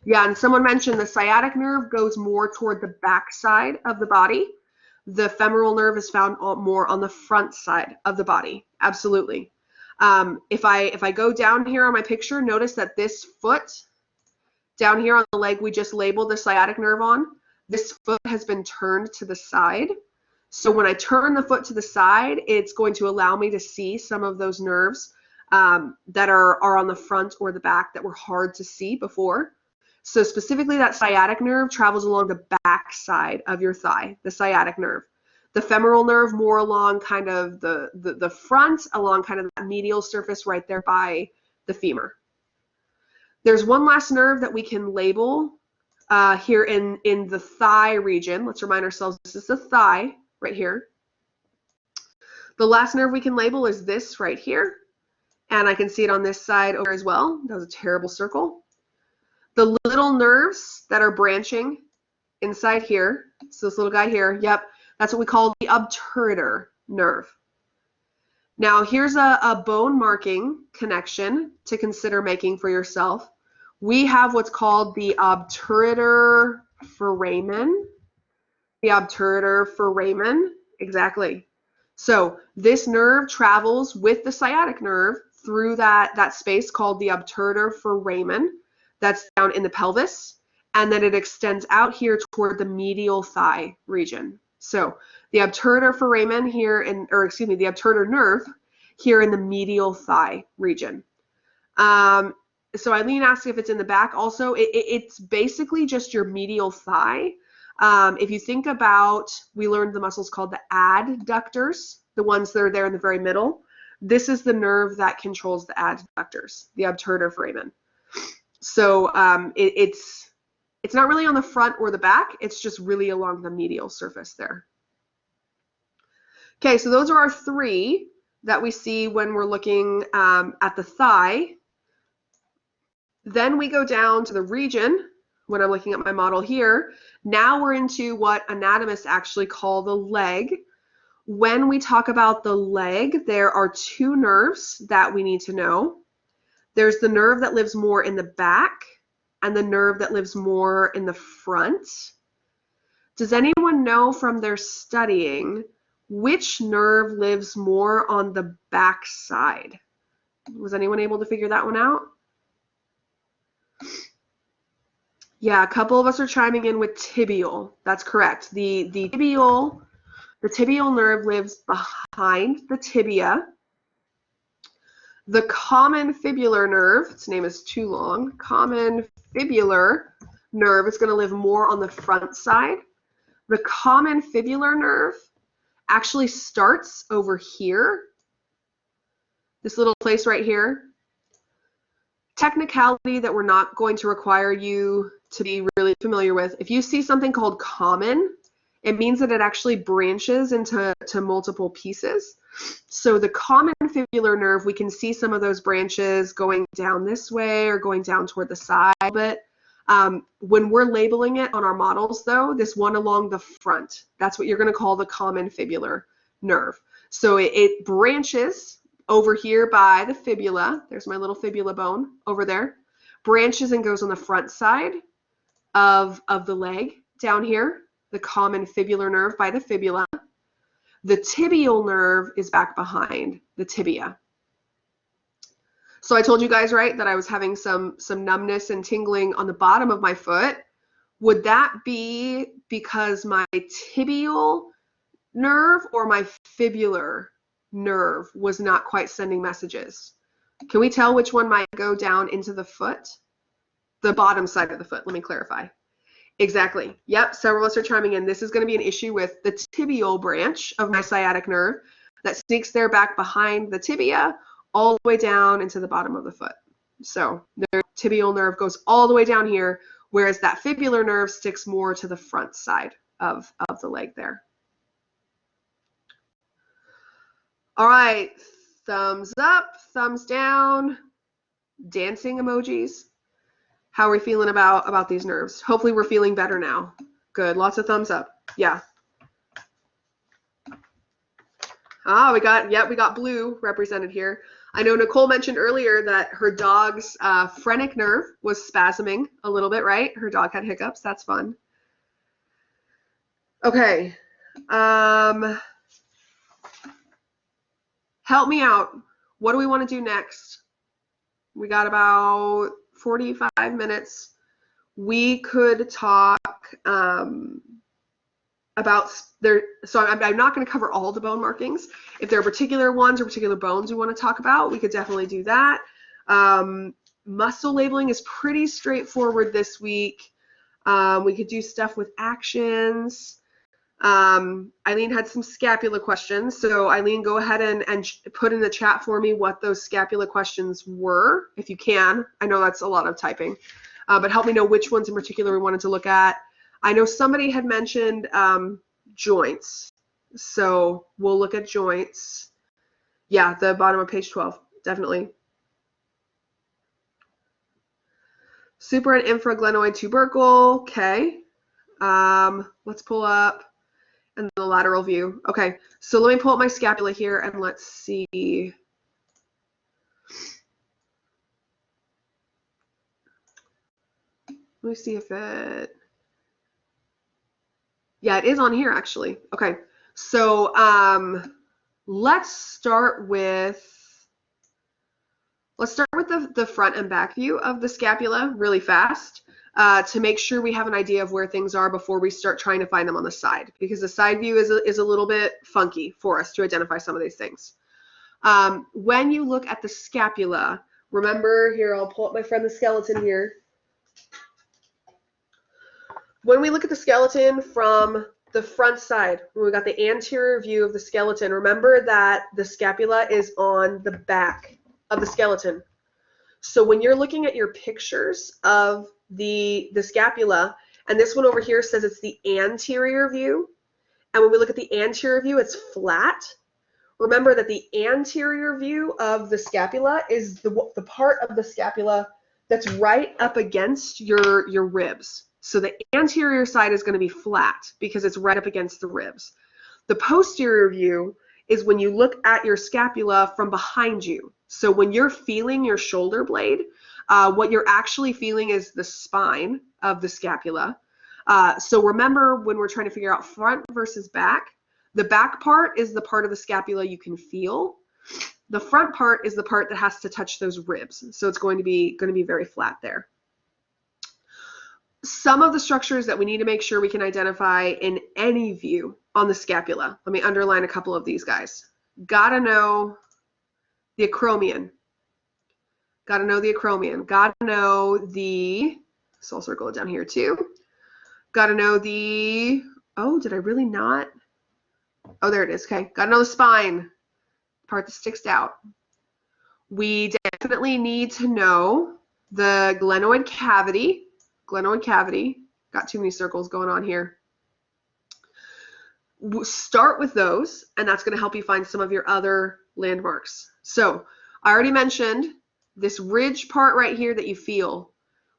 Yeah, and someone mentioned the sciatic nerve goes more toward the back side of the body. The femoral nerve is found more on the front side of the body. Absolutely. If I go down here on my picture, notice that this foot down here on the leg we just labeled the sciatic nerve on, this foot has been turned to the side. So when I turn the foot to the side, it's going to allow me to see some of those nerves that are on the front or the back that were hard to see before. So specifically that sciatic nerve travels along the back side of your thigh, the sciatic nerve. The femoral nerve more along kind of the front, along kind of that medial surface right there by the femur. There's one last nerve that we can label here in the thigh region. Let's remind ourselves this is the thigh right here. The last nerve we can label is this right here. And I can see it on this side over as well. That was a terrible circle. The little nerves that are branching inside here, so this little guy here, yep, that's what we call the obturator nerve. Now here's a bone marking connection to consider making for yourself. We have what's called the Obturator Foramen. The Obturator Foramen, exactly. So this nerve travels with the sciatic nerve through that space called the Obturator Foramen. That's down in the pelvis, and then it extends out here toward the medial thigh region. So the Obturator Foramen here the Obturator Nerve here in the medial thigh region. So Eileen asked if it's in the back. Also, it's basically just your medial thigh. If you think about, we learned the muscles called the adductors, the ones that are there in the very middle. This is the nerve that controls the adductors, the Obturator Foramen. So it's not really on the front or the back. It's just really along the medial surface there. Okay, so those are our three that we see when we're looking at the thigh. Then we go down to the region when I'm looking at my model here. Now we're into what anatomists actually call the leg. When we talk about the leg, there are two nerves that we need to know. There's the nerve that lives more in the back and the nerve that lives more in the front. Does anyone know from their studying which nerve lives more on the back side? Was anyone able to figure that one out? Yeah, a couple of us are chiming in with tibial. That's correct. The tibial nerve lives behind the tibia. The common fibular nerve, its name is too long, common fibular nerve is going to live more on the front side. The common fibular nerve actually starts over here, this little place right here. Technicality that we're not going to require you to be really familiar with. If you see something called common, it means that it actually branches into multiple pieces. So the common fibular nerve, we can see some of those branches going down this way or going down toward the side. But when we're labeling it on our models, though, this one along the front, that's what you're going to call the common fibular nerve. So it branches over here by the fibula. There's my little fibula bone over there. Branches and goes on the front side of the leg down here, the common fibular nerve by the fibula. The tibial nerve is back behind the tibia. So I told you guys, right, that I was having some numbness and tingling on the bottom of my foot. Would that be because my tibial nerve or my fibular nerve was not quite sending messages? Can we tell which one might go down into the foot? The bottom side of the foot, let me clarify. Exactly. Yep, several of us are chiming in. This is going to be an issue with the tibial branch of my sciatic nerve that sneaks there back behind the tibia all the way down into the bottom of the foot. So the tibial nerve goes all the way down here, whereas that fibular nerve sticks more to the front side of the leg there. All right, thumbs up, thumbs down, dancing emojis. How are we feeling about these nerves? Hopefully we're feeling better now. Good, lots of thumbs up. Yeah. Ah, we got blue represented here. I know Nicole mentioned earlier that her dog's phrenic nerve was spasming a little bit, right? Her dog had hiccups. That's fun. Okay. Help me out. What do we want to do next? We got about 45 minutes. We could talk about there. So I'm not going to cover all the bone markings. If there are particular ones or particular bones we want to talk about, we could definitely do that. Muscle labeling is pretty straightforward this week. We could do stuff with actions. Eileen had some scapula questions. So Eileen, go ahead and put in the chat for me what those scapula questions were, if you can. I know that's a lot of typing, but help me know which ones in particular we wanted to look at. I know somebody had mentioned joints. So we'll look at joints. Yeah, the bottom of page 12, definitely. Super and infraglenoid tubercle, okay. Let's pull up. And the lateral view. Okay, so let me pull up my scapula here and let's see. Let me see if it, yeah, it is on here actually. Okay, so let's start with the front and back view of the scapula really fast to make sure we have an idea of where things are before we start trying to find them on the side, because the side view is a little bit funky for us to identify some of these things. When you look at the scapula, remember here, I'll pull up my friend the skeleton here. When we look at the skeleton from the front side, when we got the anterior view of the skeleton, remember that the scapula is on the back of the skeleton. So when you're looking at your pictures of the scapula, and this one over here says it's the anterior view, and when we look at the anterior view, it's flat. Remember that the anterior view of the scapula is the part of the scapula that's right up against your ribs. So the anterior side is going to be flat because it's right up against the ribs. The posterior view is when you look at your scapula from behind you. So when you're feeling your shoulder blade, what you're actually feeling is the spine of the scapula. So remember, when we're trying to figure out front versus back, the back part is the part of the scapula you can feel. The front part is the part that has to touch those ribs. So it's going to be very flat there. Some of the structures that we need to make sure we can identify in any view on the scapula. Let me underline a couple of these guys. Gotta know the acromion. Gotta know the acromion. Gotta know the, so I'll circle it down here too. Gotta know the, oh, did I really not? Oh, there it is. Okay. Gotta know the spine, part that sticks out. We definitely need to know the glenoid cavity. Glenoid cavity. Got too many circles going on here. We'll start with those, and that's going to help you find some of your other landmarks. So I already mentioned this ridge part right here that you feel.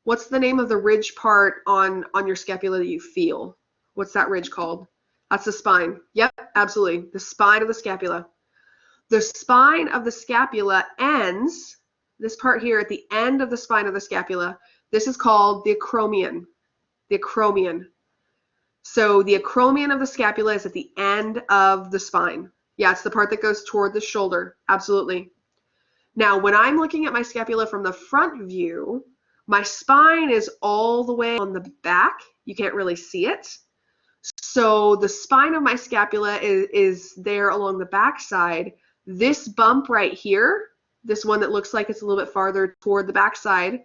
What's the name of the ridge part on your scapula that you feel? What's that ridge called? That's the spine. Yep, absolutely. The spine of the scapula. The spine of the scapula ends, this part here at the end of the spine of the scapula, this is called the acromion. The acromion. So the acromion of the scapula is at the end of the spine. Yeah, it's the part that goes toward the shoulder. Absolutely. Now, when I'm looking at my scapula from the front view, my spine is all the way on the back. You can't really see it. So the spine of my scapula is there along the back side. This bump right here, this one that looks like it's a little bit farther toward the back side,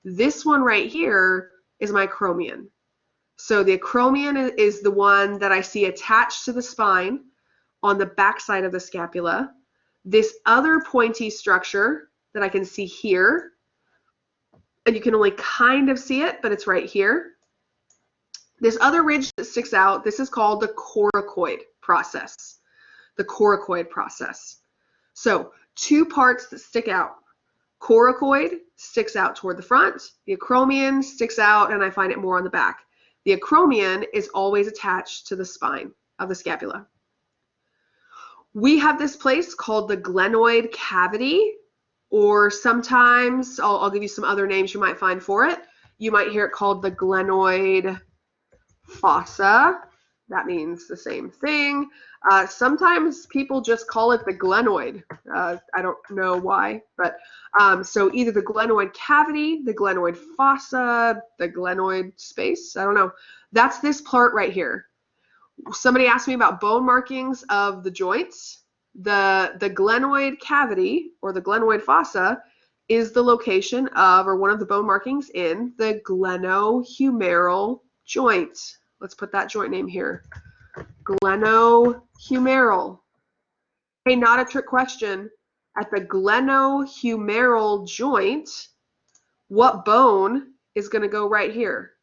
this one right here is my acromion. So the acromion is the one that I see attached to the spine on the back side of the scapula. This other pointy structure that I can see here, and you can only kind of see it, but it's right here. This other ridge that sticks out, this is called the coracoid process. The coracoid process. So two parts that stick out. Coracoid sticks out toward the front. The acromion sticks out, and I find it more on the back. The acromion is always attached to the spine of the scapula. We have this place called the glenoid cavity, or sometimes, I'll give you some other names you might find for it. You might hear it called the glenoid fossa. That means the same thing. Sometimes people just call it the glenoid. I don't know why, but so either the glenoid cavity, the glenoid fossa, the glenoid space, I don't know. That's this part right here. Somebody asked me about bone markings of the joints. The glenoid cavity or the glenoid fossa is the location of, or one of the bone markings in the glenohumeral joint. Let's put that joint name here. Glenohumeral. Hey, not a trick question. At the glenohumeral joint, what bone is going to go right here?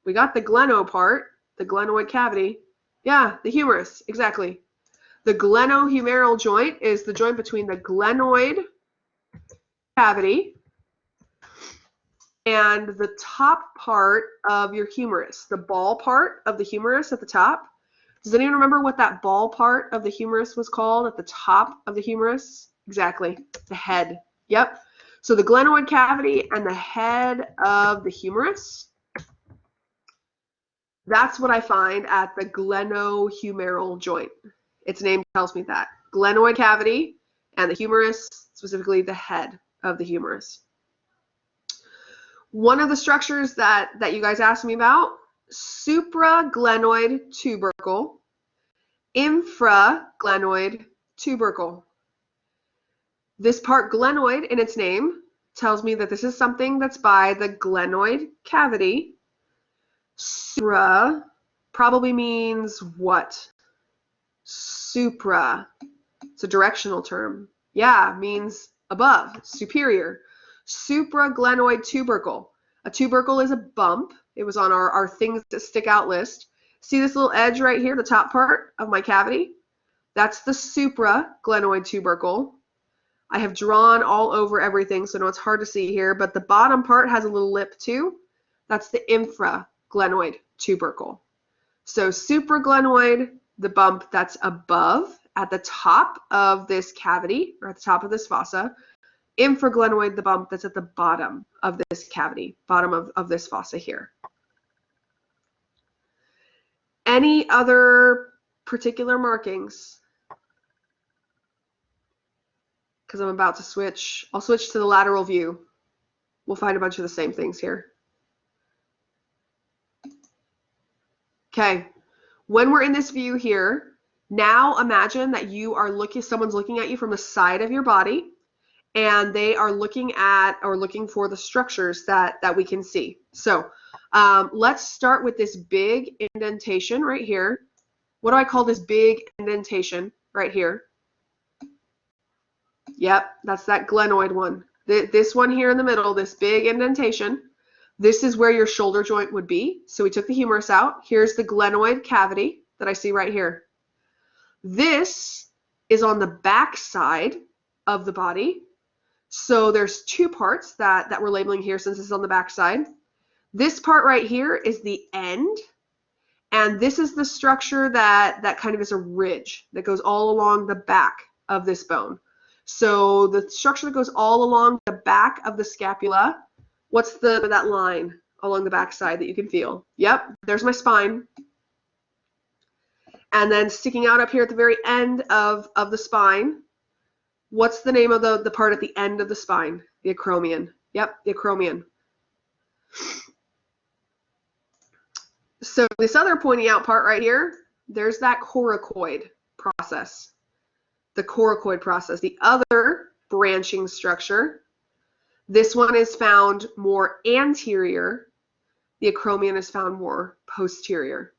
We got the gleno part, the glenoid cavity. Yeah, the humerus, exactly. The glenohumeral joint is the joint between the glenoid cavity and the top part of your humerus. The ball part of the humerus at the top, Does anyone remember what that ball part of the humerus was called at the top of the humerus? Exactly, the head. Yep. So the glenoid cavity and the head of the humerus, that's what I find at the glenohumeral joint. Its name tells me that. Glenoid cavity and the humerus, specifically the head of the humerus. One of the structures that you guys asked me about, supraglenoid tubercle, infraglenoid tubercle. This part glenoid in its name tells me that this is something that's by the glenoid cavity. Supra probably means what? Supra. It's a directional term. Yeah, means above, superior. Supraglenoid tubercle. A tubercle is a bump. It was on our things that stick out list. See this little edge right here, the top part of my cavity? That's the supraglenoid tubercle. I have drawn all over everything, so I know it's hard to see here, but the bottom part has a little lip too. That's the infraglenoid tubercle. So supraglenoid, the bump that's above at the top of this cavity, or at the top of this fossa. Infraglenoid, the bump that's at the bottom of this cavity, bottom of this fossa here. Any other particular markings? Because I'm about to switch. I'll switch to the lateral view. We'll find a bunch of the same things here. Okay, when we're in this view here, now imagine that you are someone's looking at you from the side of your body, and they are looking at or looking for the structures that we can see. So let's start with this big indentation right here. What do I call this big indentation right here? Yep, that's that glenoid one. This one here in the middle, this big indentation, this is where your shoulder joint would be. So we took the humerus out. Here's the glenoid cavity that I see right here. This is on the back side of the body. So there's two parts that we're labeling here since this is on the back side. This part right here is the end, and this is the structure that kind of is a ridge that goes all along the back of this bone. So the structure that goes all along the back of the scapula, what's that line along the back side that you can feel? Yep, there's my spine. And then sticking out up here at the very end of the spine, what's the name of the part at the end of the spine? The acromion. Yep, the acromion. So this other pointing out part right here, there's that coracoid process. The coracoid process, the other branching structure. This one is found more anterior. The acromion is found more posterior.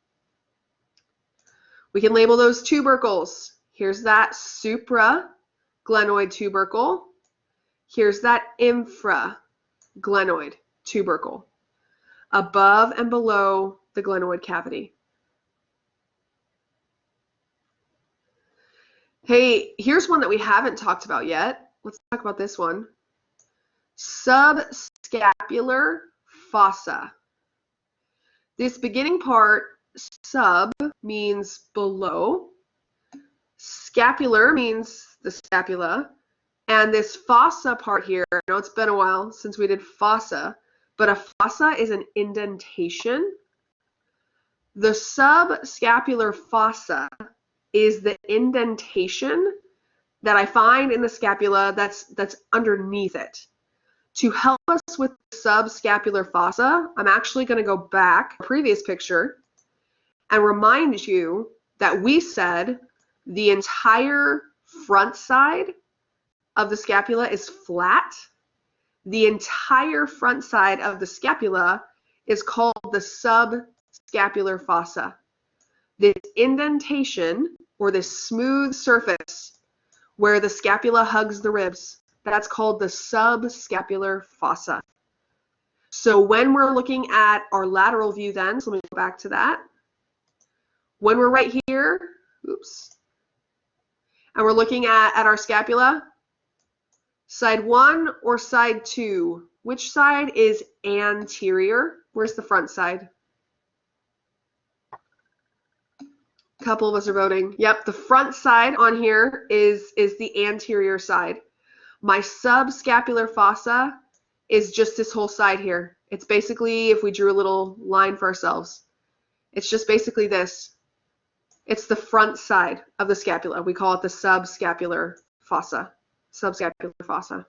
We can label those tubercles. Here's that supraglenoid tubercle. Here's that infraglenoid tubercle, above and below the glenoid cavity. Hey, here's one that we haven't talked about yet. Let's talk about this one. Subscapular fossa. This beginning part, sub, means below. Scapular means the scapula. And this fossa part here, I know it's been a while since we did fossa, but a fossa is an indentation. The subscapular fossa is the indentation that I find in the scapula that's underneath it. To help us with the subscapular fossa, I'm actually going to go back to the previous picture and remind you that we said the entire front side of the scapula is flat. The entire front side of the scapula is called the subscapular fossa. This indentation, or this smooth surface where the scapula hugs the ribs, that's called the subscapular fossa. So when we're looking at our lateral view then, so let me go back to that. When we're right here, oops, and we're looking at our scapula, side 1 or side 2, which side is anterior? Where's the front side? Couple of us are voting. Yep, the front side on here is the anterior side. My subscapular fossa is just this whole side here. It's basically, if we drew a little line for ourselves, it's just basically this. It's the front side of the scapula. We call it the subscapular fossa. Subscapular fossa.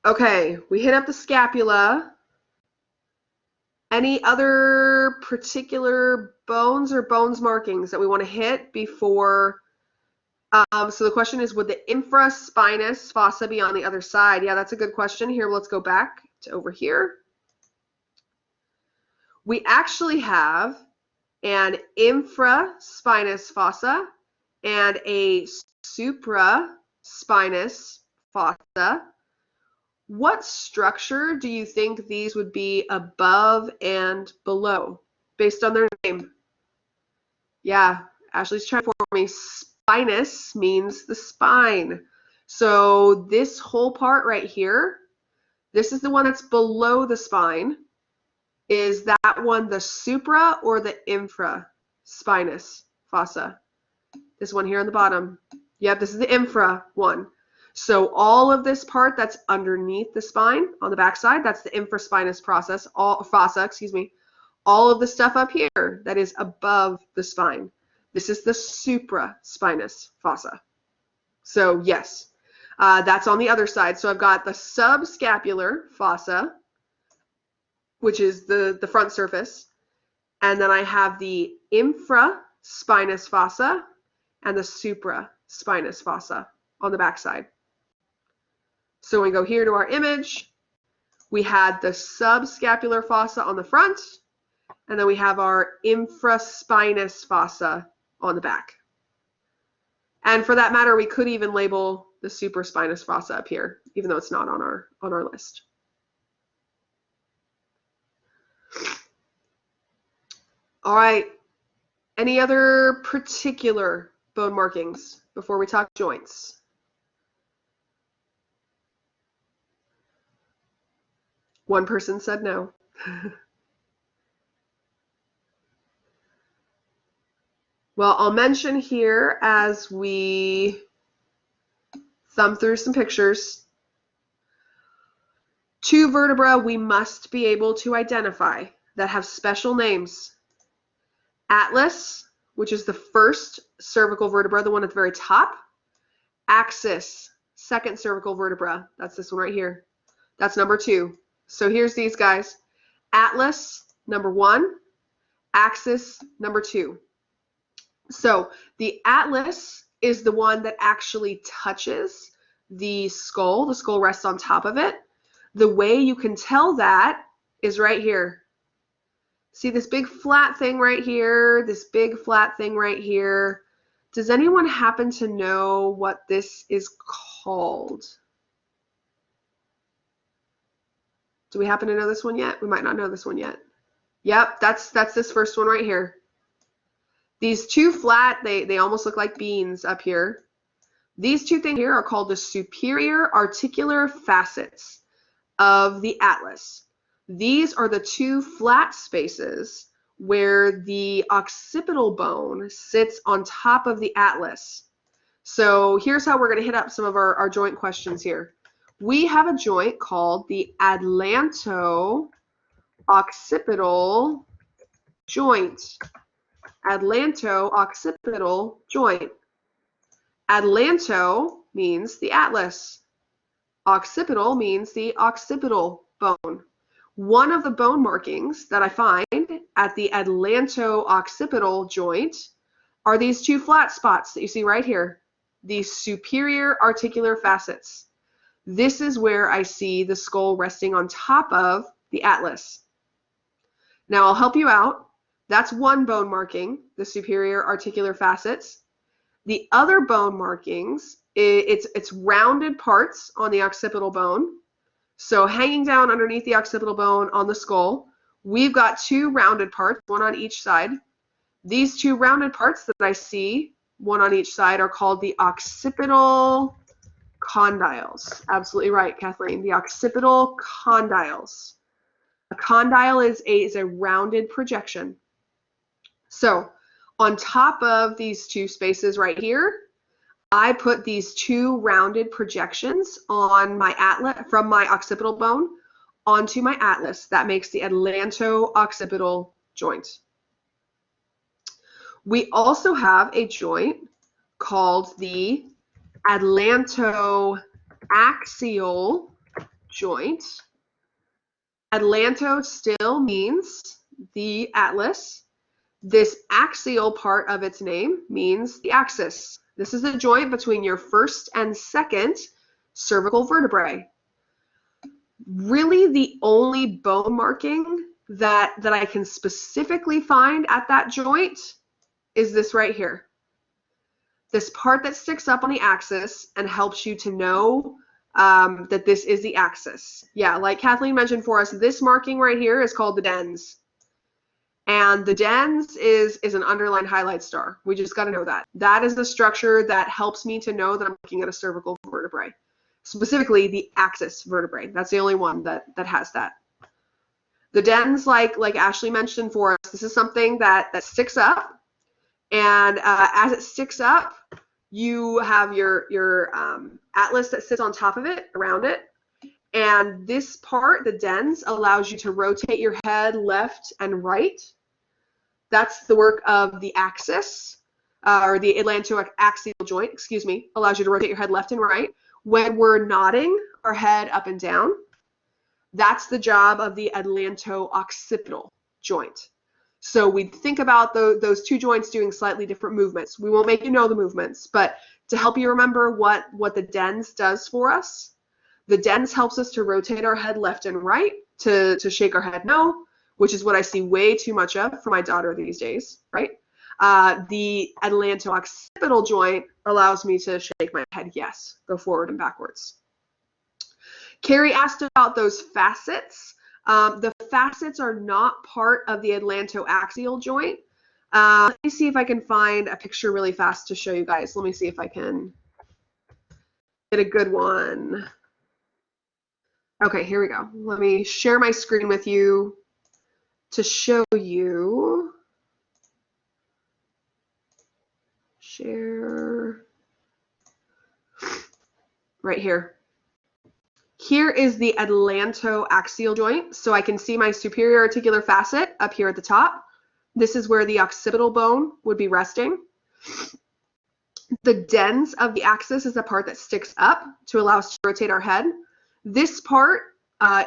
Okay, we hit up the scapula. Any other particular bones or bones markings that we want to hit before? So the question is, would the infraspinous fossa be on the other side? Yeah, that's a good question. Here, let's go back to over here. We actually have an infraspinous fossa and a supraspinous fossa. What structure do you think these would be above and below based on their name? Yeah, Ashley's trying for me. Spinous means the spine. So this whole part right here, this is the one that's below the spine. Is that one the supra or the infraspinous fossa? This one here on the bottom. Yep, this is the infra one. So all of this part that's underneath the spine on the back side, that's the infraspinous fossa, excuse me. All of the stuff up here that is above the spine, this is the supraspinous fossa. So yes, that's on the other side. So I've got the subscapular fossa, which is the front surface, and then I have the infraspinous fossa and the supraspinous fossa on the back side. So when we go here to our image, we had the subscapular fossa on the front, and then we have our infraspinous fossa on the back. And for that matter, we could even label the supraspinous fossa up here, even though it's not on our list. All right. Any other particular bone markings before we talk joints? One person said no. Well, I'll mention here as we thumb through some pictures. Two vertebrae we must be able to identify that have special names. Atlas, which is the first cervical vertebra, the one at the very top. Axis, second cervical vertebra. That's this one right here. That's number 2. So here's these guys. Atlas, number 1. Axis, number 2. So the atlas is the one that actually touches the skull. The skull rests on top of it. The way you can tell that is right here. See this big flat thing right here, this big flat thing right here. Does anyone happen to know what this is called? Do we happen to know this one yet? We might not know this one yet. Yep, that's this first one right here. These two flat, they almost look like beans up here. These two things here are called the superior articular facets of the atlas. These are the two flat spaces where the occipital bone sits on top of the atlas. So here's how we're going to hit up some of our joint questions here. We have a joint called the atlanto-occipital joint. Atlanto-occipital joint. Atlanto means the atlas. Occipital means the occipital bone. One of the bone markings that I find at the atlanto-occipital joint are these two flat spots that you see right here, these superior articular facets. This is where I see the skull resting on top of the atlas. Now I'll help you out. That's one bone marking, the superior articular facets. The other bone markings, it's rounded parts on the occipital bone. So hanging down underneath the occipital bone on the skull, we've got two rounded parts, one on each side. These two rounded parts that I see, one on each side, are called the occipital condyles. Absolutely right, Kathleen. The occipital condyles. A condyle is a rounded projection. So on top of these two spaces right here, I put these two rounded projections on my atlas from my occipital bone onto my atlas. That makes the atlanto-occipital joint. We also have a joint called the atlantoaxial joint. Atlanto still means the atlas. This axial part of its name means the axis. This is the joint between your first and second cervical vertebrae. Really the only bone marking that I can specifically find at that joint is this right here. This part that sticks up on the axis and helps you to know that this is the axis. Yeah, like Kathleen mentioned for us, this marking right here is called the dens. And the dens is an underlined highlight star. We just got to know that. That is the structure that helps me to know that I'm looking at a cervical vertebrae, specifically the axis vertebrae. That's the only one that has that. The dens, like Ashley mentioned for us, this is something that sticks up. And as it sticks up, you have your atlas that sits on top of it, around it. And this part, the dens, allows you to rotate your head left and right. That's the work of the axis, or the atlantoaxial joint, excuse me, allows you to rotate your head left and right. When we're nodding our head up and down, that's the job of the atlanto-occipital joint. So we think about those two joints doing slightly different movements. We won't make you know the movements, but to help you remember what the dens does for us, the dens helps us to rotate our head left and right, to shake our head no, which is what I see way too much of for my daughter these days, right? The atlanto-occipital joint allows me to shake my head yes, go forward and backwards. Carrie asked about those facets. The facets are not part of the atlantoaxial joint. Let me see if I can find a picture really fast to show you guys. Let me see if I can get a good one. Okay, here we go. Let me share my screen with you to show you. Share. Right here. Here is the atlantoaxial joint. So I can see my superior articular facet up here at the top. This is where the occipital bone would be resting. The dens of the axis is the part that sticks up to allow us to rotate our head. This part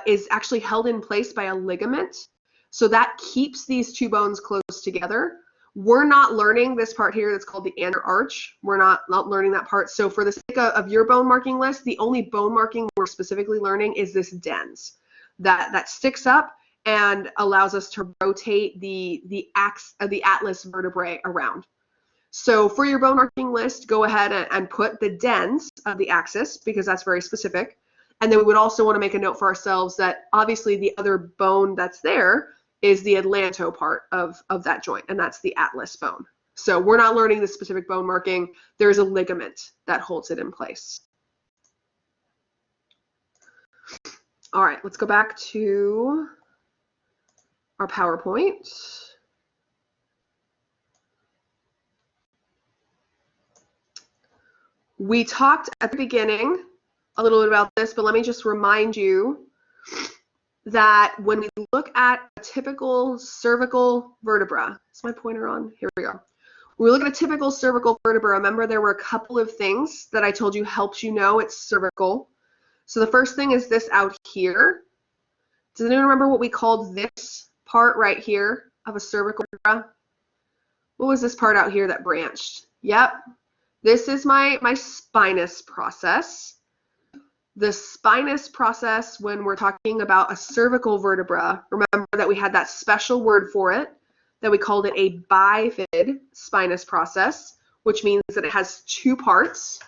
is actually held in place by a ligament. So that keeps these two bones close together. We're not learning this part here that's called the anterior arch. We're not learning that part. So for the sake of your bone marking list, the only bone marking we're specifically learning is this dens that sticks up and allows us to rotate the atlas vertebrae around. So for your bone marking list, go ahead and put the dens of the axis because that's very specific. And then we would also want to make a note for ourselves that obviously the other bone that's there is the atlanto part of that joint, and that's the atlas bone. So we're not learning the specific bone marking. There's a ligament that holds it in place. All right, let's go back to our PowerPoint. We talked at the beginning a little bit about this, but let me just remind you that when we look at a typical cervical vertebra, is my pointer on? Here we go. When we look at a typical cervical vertebra, remember there were a couple of things that I told you helps you know it's cervical. So the first thing is this out here. Does anyone remember what we called this part right here of a cervical vertebra? What was this part out here that branched? Yep. This is my spinous process. The spinous process, when we're talking about a cervical vertebra, remember that we had that special word for it, that we called it a bifid spinous process, which means that it has two parts.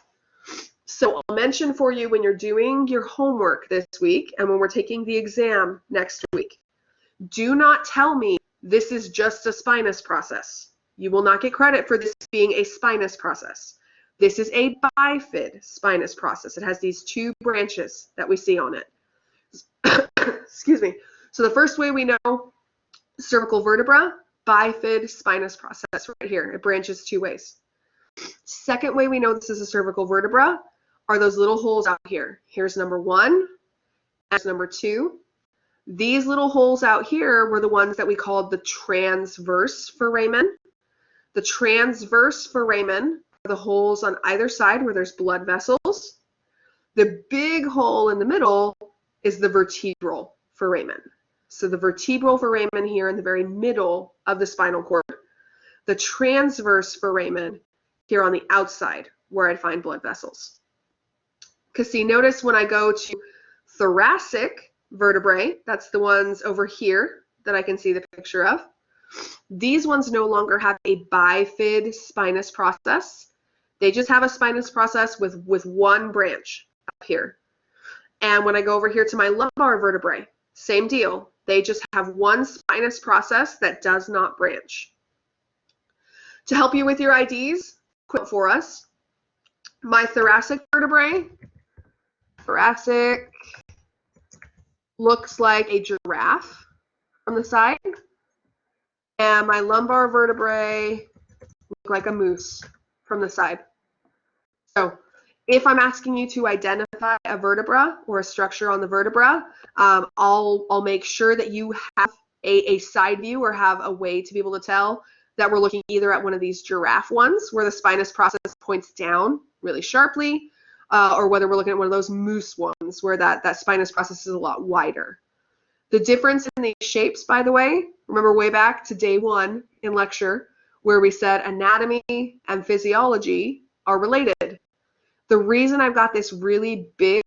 So I'll mention for you when you're doing your homework this week and when we're taking the exam next week, do not tell me this is just a spinous process. You will not get credit for this being a spinous process. This is a bifid spinous process. It has these two branches that we see on it. Excuse me. So the first way we know cervical vertebra, bifid spinous process right here. It branches two ways. Second way we know this is a cervical vertebra are those little holes out here. Here's number 1, and here's number 2. These little holes out here were the ones that we called the transverse foramen. The transverse foramen are the holes on either side where there's blood vessels. The big hole in the middle is the vertebral foramen. So the vertebral foramen here in the very middle of the spinal cord. The transverse foramen here on the outside where I'd find blood vessels. Because see, notice when I go to thoracic vertebrae, that's the ones over here that I can see the picture of. These ones no longer have a bifid spinous process. They just have a spinous process with one branch up here. And when I go over here to my lumbar vertebrae, same deal. They just have one spinous process that does not branch. To help you with your IDs, quick for us, my thoracic vertebrae, thoracic looks like a giraffe from the side, and my lumbar vertebrae look like a moose from the side. So if I'm asking you to identify a vertebra or a structure on the vertebra, I'll make sure that you have a side view or have a way to be able to tell that we're looking either at one of these giraffe ones where the spinous process points down really sharply, or whether we're looking at one of those moose ones where that spinous process is a lot wider. The difference in these shapes, by the way, remember way back to day 1 in lecture where we said anatomy and physiology are related. The reason I've got this really big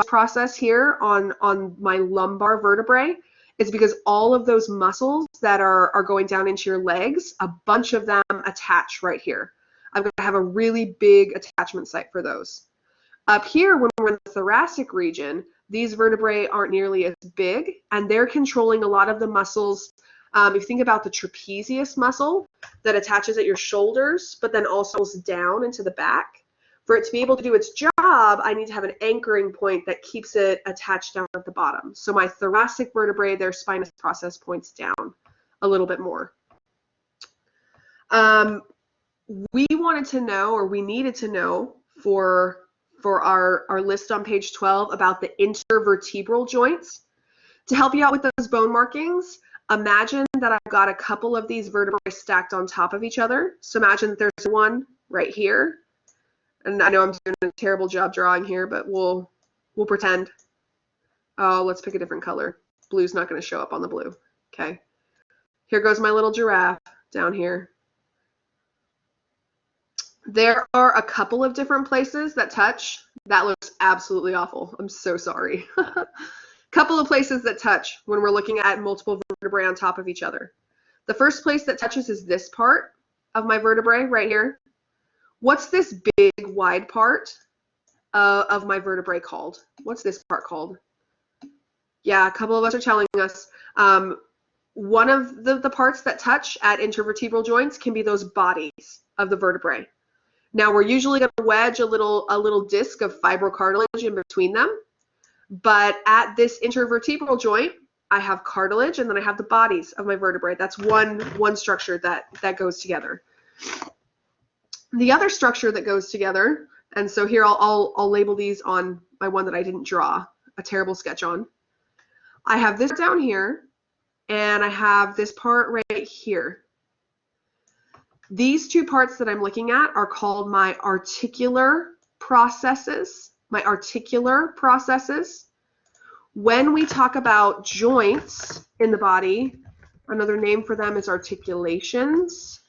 process here on my lumbar vertebrae is because all of those muscles that are going down into your legs, a bunch of them attach right here. I'm going to have a really big attachment site for those. Up here, when we're in the thoracic region, these vertebrae aren't nearly as big, and they're controlling a lot of the muscles. If you think about the trapezius muscle that attaches at your shoulders, but then also goes down into the back. For it to be able to do its job, I need to have an anchoring point that keeps it attached down at the bottom. So my thoracic vertebrae, their spinous process points down a little bit more. We wanted to know, or we needed to know for our list on page 12 about the intervertebral joints. To help you out with those bone markings, imagine that I've got a couple of these vertebrae stacked on top of each other. So imagine that there's one right here. And I know I'm doing a terrible job drawing here, but we'll pretend. Oh, let's pick a different color. Blue's not going to show up on the blue. Okay. Here goes my little giraffe down here. There are a couple of different places that touch. That looks absolutely awful. I'm so sorry. Couple of places that touch when we're looking at multiple vertebrae on top of each other. The first place that touches is this part of my vertebrae right here. What's this big wide part of my vertebrae called? What's this part called? Yeah, a couple of us are telling us. One of the parts that touch at intervertebral joints can be those bodies of the vertebrae. Now we're usually going to wedge a little disc of fibrocartilage in between them, but at this intervertebral joint, I have cartilage and then I have the bodies of my vertebrae. That's one structure that goes together. The other structure that goes together, and so here I'll label these on my one that I didn't draw a terrible sketch on. I have this down here, and I have this part right here. These two parts that I'm looking at are called my articular processes. My articular processes. When we talk about joints in the body, another name for them is articulations.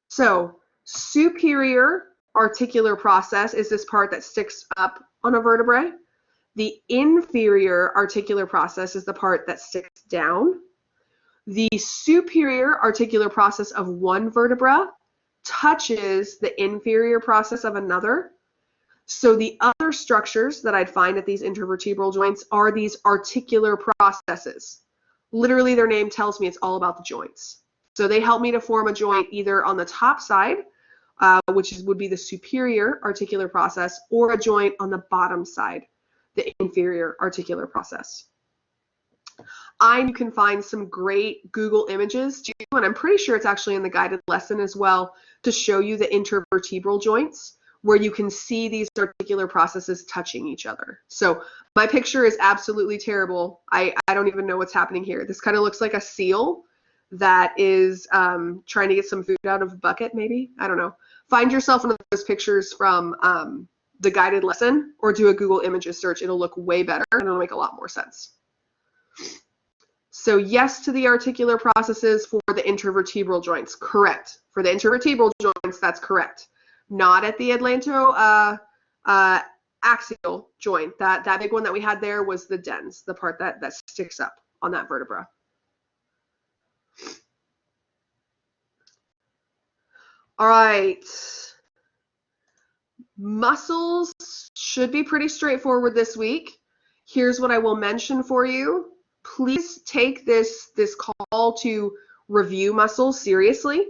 So superior articular process is this part that sticks up on a vertebrae. The inferior articular process is the part that sticks down. The superior articular process of one vertebra touches the inferior process of another. So the other structures that I'd find at these intervertebral joints are these articular processes. Literally, their name tells me it's all about the joints. So they help me to form a joint either on the top side which would be the superior articular process, or a joint on the bottom side, the inferior articular process. You can find some great Google images too, and I'm pretty sure it's actually in the guided lesson as well, to show you the intervertebral joints, where you can see these articular processes touching each other. So my picture is absolutely terrible. I don't even know what's happening here. This kind of looks like a seal that is trying to get some food out of a bucket, maybe. I don't know. Find yourself one of those pictures from the guided lesson, or do a Google images search. It'll look way better and it'll make a lot more sense. So yes to the articular processes for the intervertebral joints. Correct. For the intervertebral joints, that's correct. Not at the atlanto axial joint. That big one that we had there was the dens, the part that sticks up on that vertebra. All right. Muscles should be pretty straightforward this week. Here's what I will mention for you. Please take this call to review muscles seriously,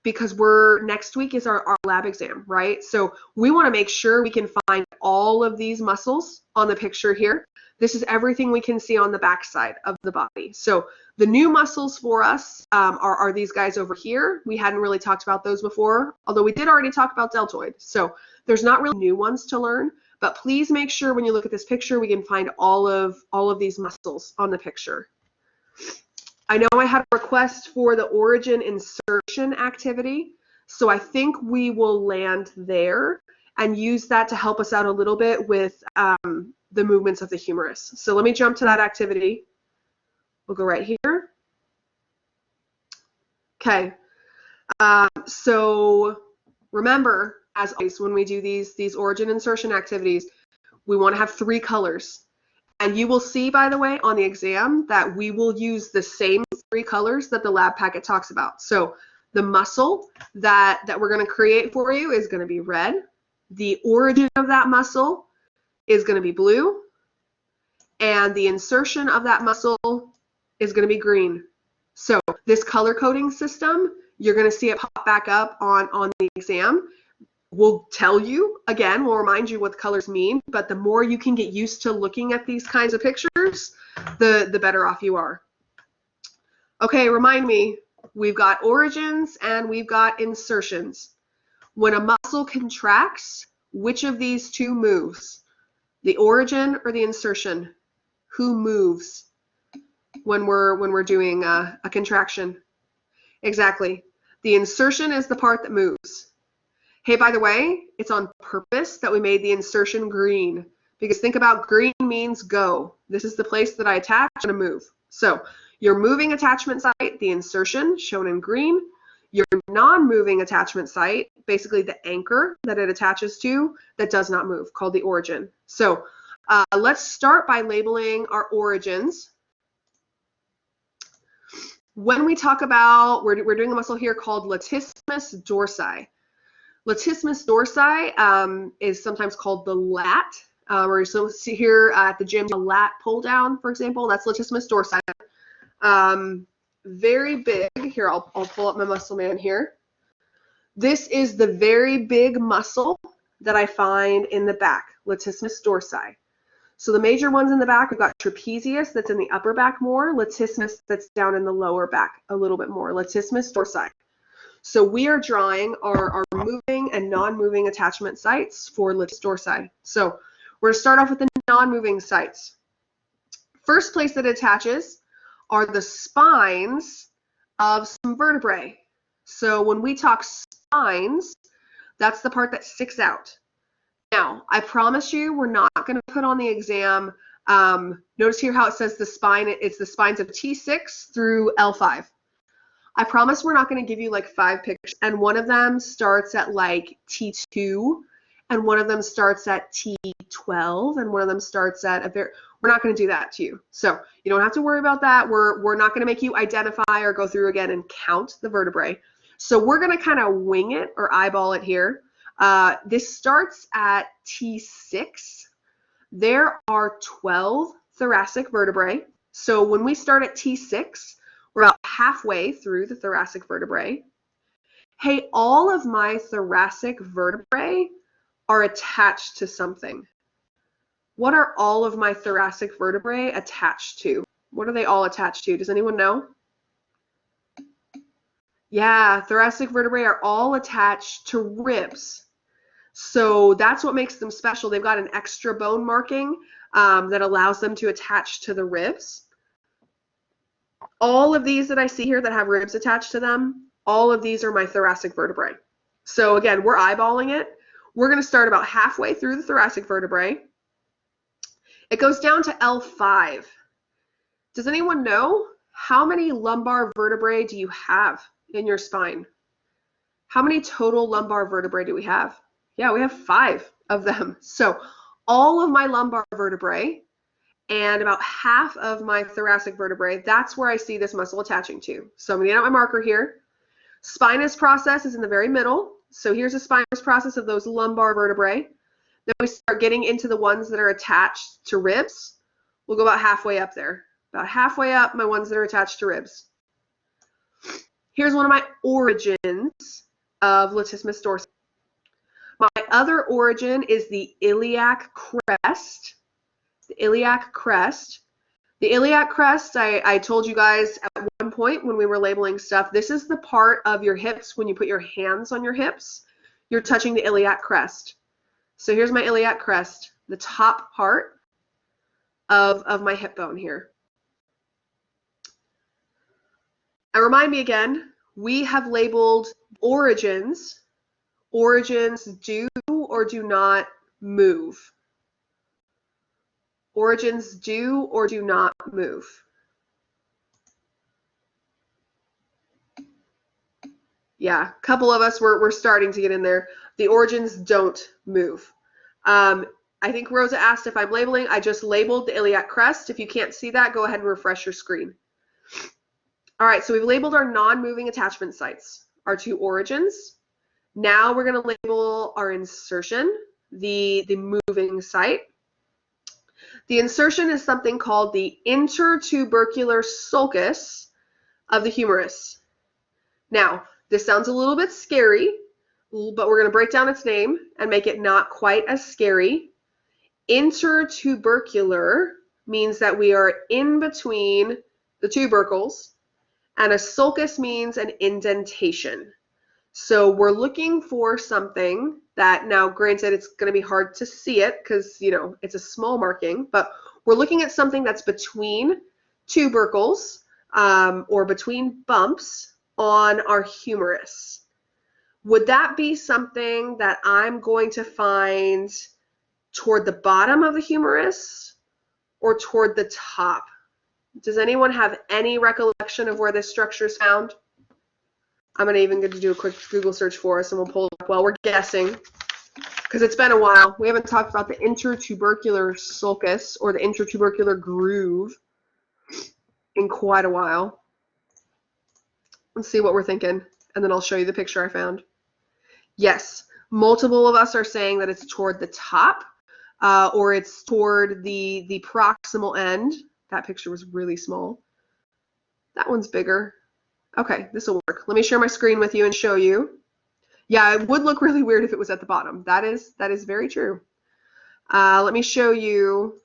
because next week is our lab exam, right? So we want to make sure we can find all of these muscles on the picture here. This is everything we can see on the back side of the body. So the new muscles for us are these guys over here. We hadn't really talked about those before, although we did already talk about deltoid. So there's not really new ones to learn. But please make sure when you look at this picture, we can find all of these muscles on the picture. I know I had a request for the origin insertion activity, so I think we will land there and use that to help us out a little bit with the movements of the humerus. So let me jump to that activity. We'll go right here. Okay, so remember, as always, when we do these origin insertion activities, we want to have 3 colors. And you will see, by the way, on the exam that we will use the same 3 colors that the lab packet talks about. So the muscle that we're going to create for you is going to be red. The origin of that muscle is going to be blue. And the insertion of that muscle is going to be green. So this color coding system, you're going to see it pop back up on the exam. We'll tell you, again, we'll remind you what the colors mean, but the more you can get used to looking at these kinds of pictures, the better off you are. Okay, remind me, we've got origins and we've got insertions. When a muscle contracts, which of these 2 moves? The origin or the insertion? Who moves when we're doing a contraction? Exactly. The insertion is the part that moves. Hey, by the way, it's on purpose that we made the insertion green, because think about green means go. This is the place that I attach and move. So your moving attachment site, the insertion, shown in green. Your non-moving attachment site, basically the anchor that it attaches to that does not move, called the origin. So let's start by labeling our origins. When we talk about, we're doing a muscle here called latissimus dorsi. Latissimus dorsi is sometimes called the lat, or so see here at the gym, a lat pull down, for example. That's latissimus dorsi. Very big. Here, I'll pull up my muscle man here. This is the very big muscle that I find in the back, latissimus dorsi. So the major ones in the back, we've got trapezius, that's in the upper back more, latissimus, that's down in the lower back a little bit more, latissimus dorsi. So we are drawing our moving and non-moving attachment sites for latissimus dorsi. So we're going to start off with the non-moving sites. First place that attaches are the spines of some vertebrae. So when we talk spines, that's the part that sticks out. Now, I promise you we're not going to put on the exam, notice here how it says the spine, it's the spines of T6 through L5. I promise we're not going to give you like 5 pictures, and one of them starts at like T2, and one of them starts at T12, and one of them starts at we're not going to do that to you. So you don't have to worry about that. We're not going to make you identify or go through again and count the vertebrae. So we're going to kind of wing it or eyeball it here. This starts at T6. There are 12 thoracic vertebrae. So when we start at T6, we're about halfway through the thoracic vertebrae. Hey, all of my thoracic vertebrae are attached to something. What are all of my thoracic vertebrae attached to? What are they all attached to? Does anyone know? Yeah, thoracic vertebrae are all attached to ribs. So that's what makes them special. They've got an extra bone marking that allows them to attach to the ribs. All of these that I see here that have ribs attached to them, all of these are my thoracic vertebrae. So again, we're eyeballing it. We're going to start about halfway through the thoracic vertebrae. It goes down to L5. Does anyone know how many lumbar vertebrae do you have in your spine? How many total lumbar vertebrae do we have? Yeah, we have 5 of them. So all of my lumbar vertebrae and about half of my thoracic vertebrae, that's where I see this muscle attaching to. So I'm going to get out my marker here. Spinous process is in the very middle. So here's a spinous process of those lumbar vertebrae. Then we start getting into the ones that are attached to ribs. We'll go about halfway up there. About halfway up, my ones that are attached to ribs. Here's one of my origins of latissimus dorsi. My other origin is the iliac crest. The iliac crest. The iliac crest, I told you guys at one point when we were labeling stuff, this is the part of your hips when you put your hands on your hips, you're touching the iliac crest. So here's my iliac crest, the top part of my hip bone here. And remind me again, we have labeled origins. Origins do or do not move. Origins do or do not move. Yeah, a couple of us we're starting to get in there. The origins don't move. I think Rosa asked if I'm labeling. I just labeled the iliac crest. If you can't see that, go ahead and refresh your screen. All right, so we've labeled our non-moving attachment sites, our 2 origins. Now we're going to label our insertion, the moving site. The insertion is something called the intertubercular sulcus of the humerus. Now, this sounds a little bit scary, but we're going to break down its name and make it not quite as scary. Intertubercular means that we are in between the tubercles, and a sulcus means an indentation. So we're looking for something that, now granted it's going to be hard to see it because, you know, it's a small marking, but we're looking at something that's between tubercles or between bumps on our humerus. Would that be something that I'm going to find toward the bottom of the humerus or toward the top? Does anyone have any recollection of where this structure is found? I'm going to even get to do a quick Google search for us, and we'll pull it up while we're guessing, because it's been a while. We haven't talked about the intertubercular sulcus or the intertubercular groove in quite a while. Let's see what we're thinking, and then I'll show you the picture I found. Yes, multiple of us are saying that it's toward the top, or it's toward the proximal end. That picture was really small. That one's bigger. Okay, this will work. Let me share my screen with you and show you. Yeah, it would look really weird if it was at the bottom. That is very true. Let me show you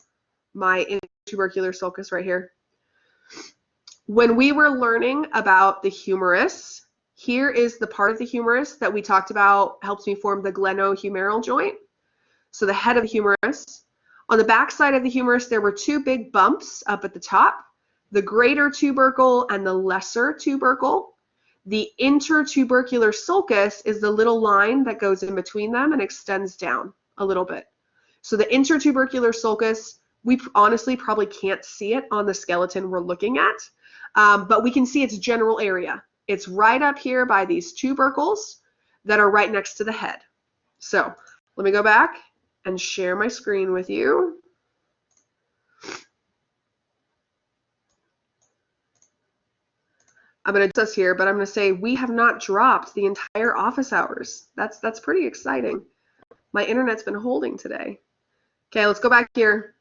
my intertubercular sulcus right here. When we were learning about the humerus, here is the part of the humerus that we talked about helps me form the glenohumeral joint. So the head of the humerus. On the back side of the humerus, there were 2 big bumps up at the top, the greater tubercle and the lesser tubercle. The intertubercular sulcus is the little line that goes in between them and extends down a little bit. So the intertubercular sulcus, we honestly probably can't see it on the skeleton we're looking at, but we can see its general area. It's right up here by these tubercles that are right next to the head. So let me go back and share my screen with you. I'm going to do this here, but I'm going to say we have not dropped the entire office hours. That's pretty exciting. My internet's been holding today. Okay, let's go back here.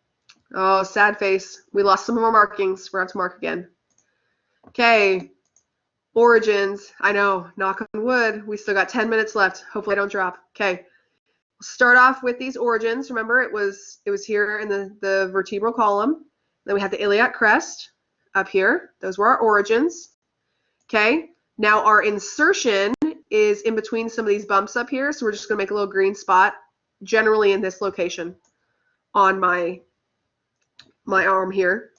Oh, sad face. We lost some of our markings. We're going to have to mark again. Okay. Origins. I know, knock on wood. We still got 10 minutes left. Hopefully I don't drop. Okay. Start off with these origins. Remember, it was here in the vertebral column. Then we have the iliac crest up here. Those were our origins. Okay. Now our insertion is in between some of these bumps up here. So we're just going to make a little green spot, generally in this location on my arm here.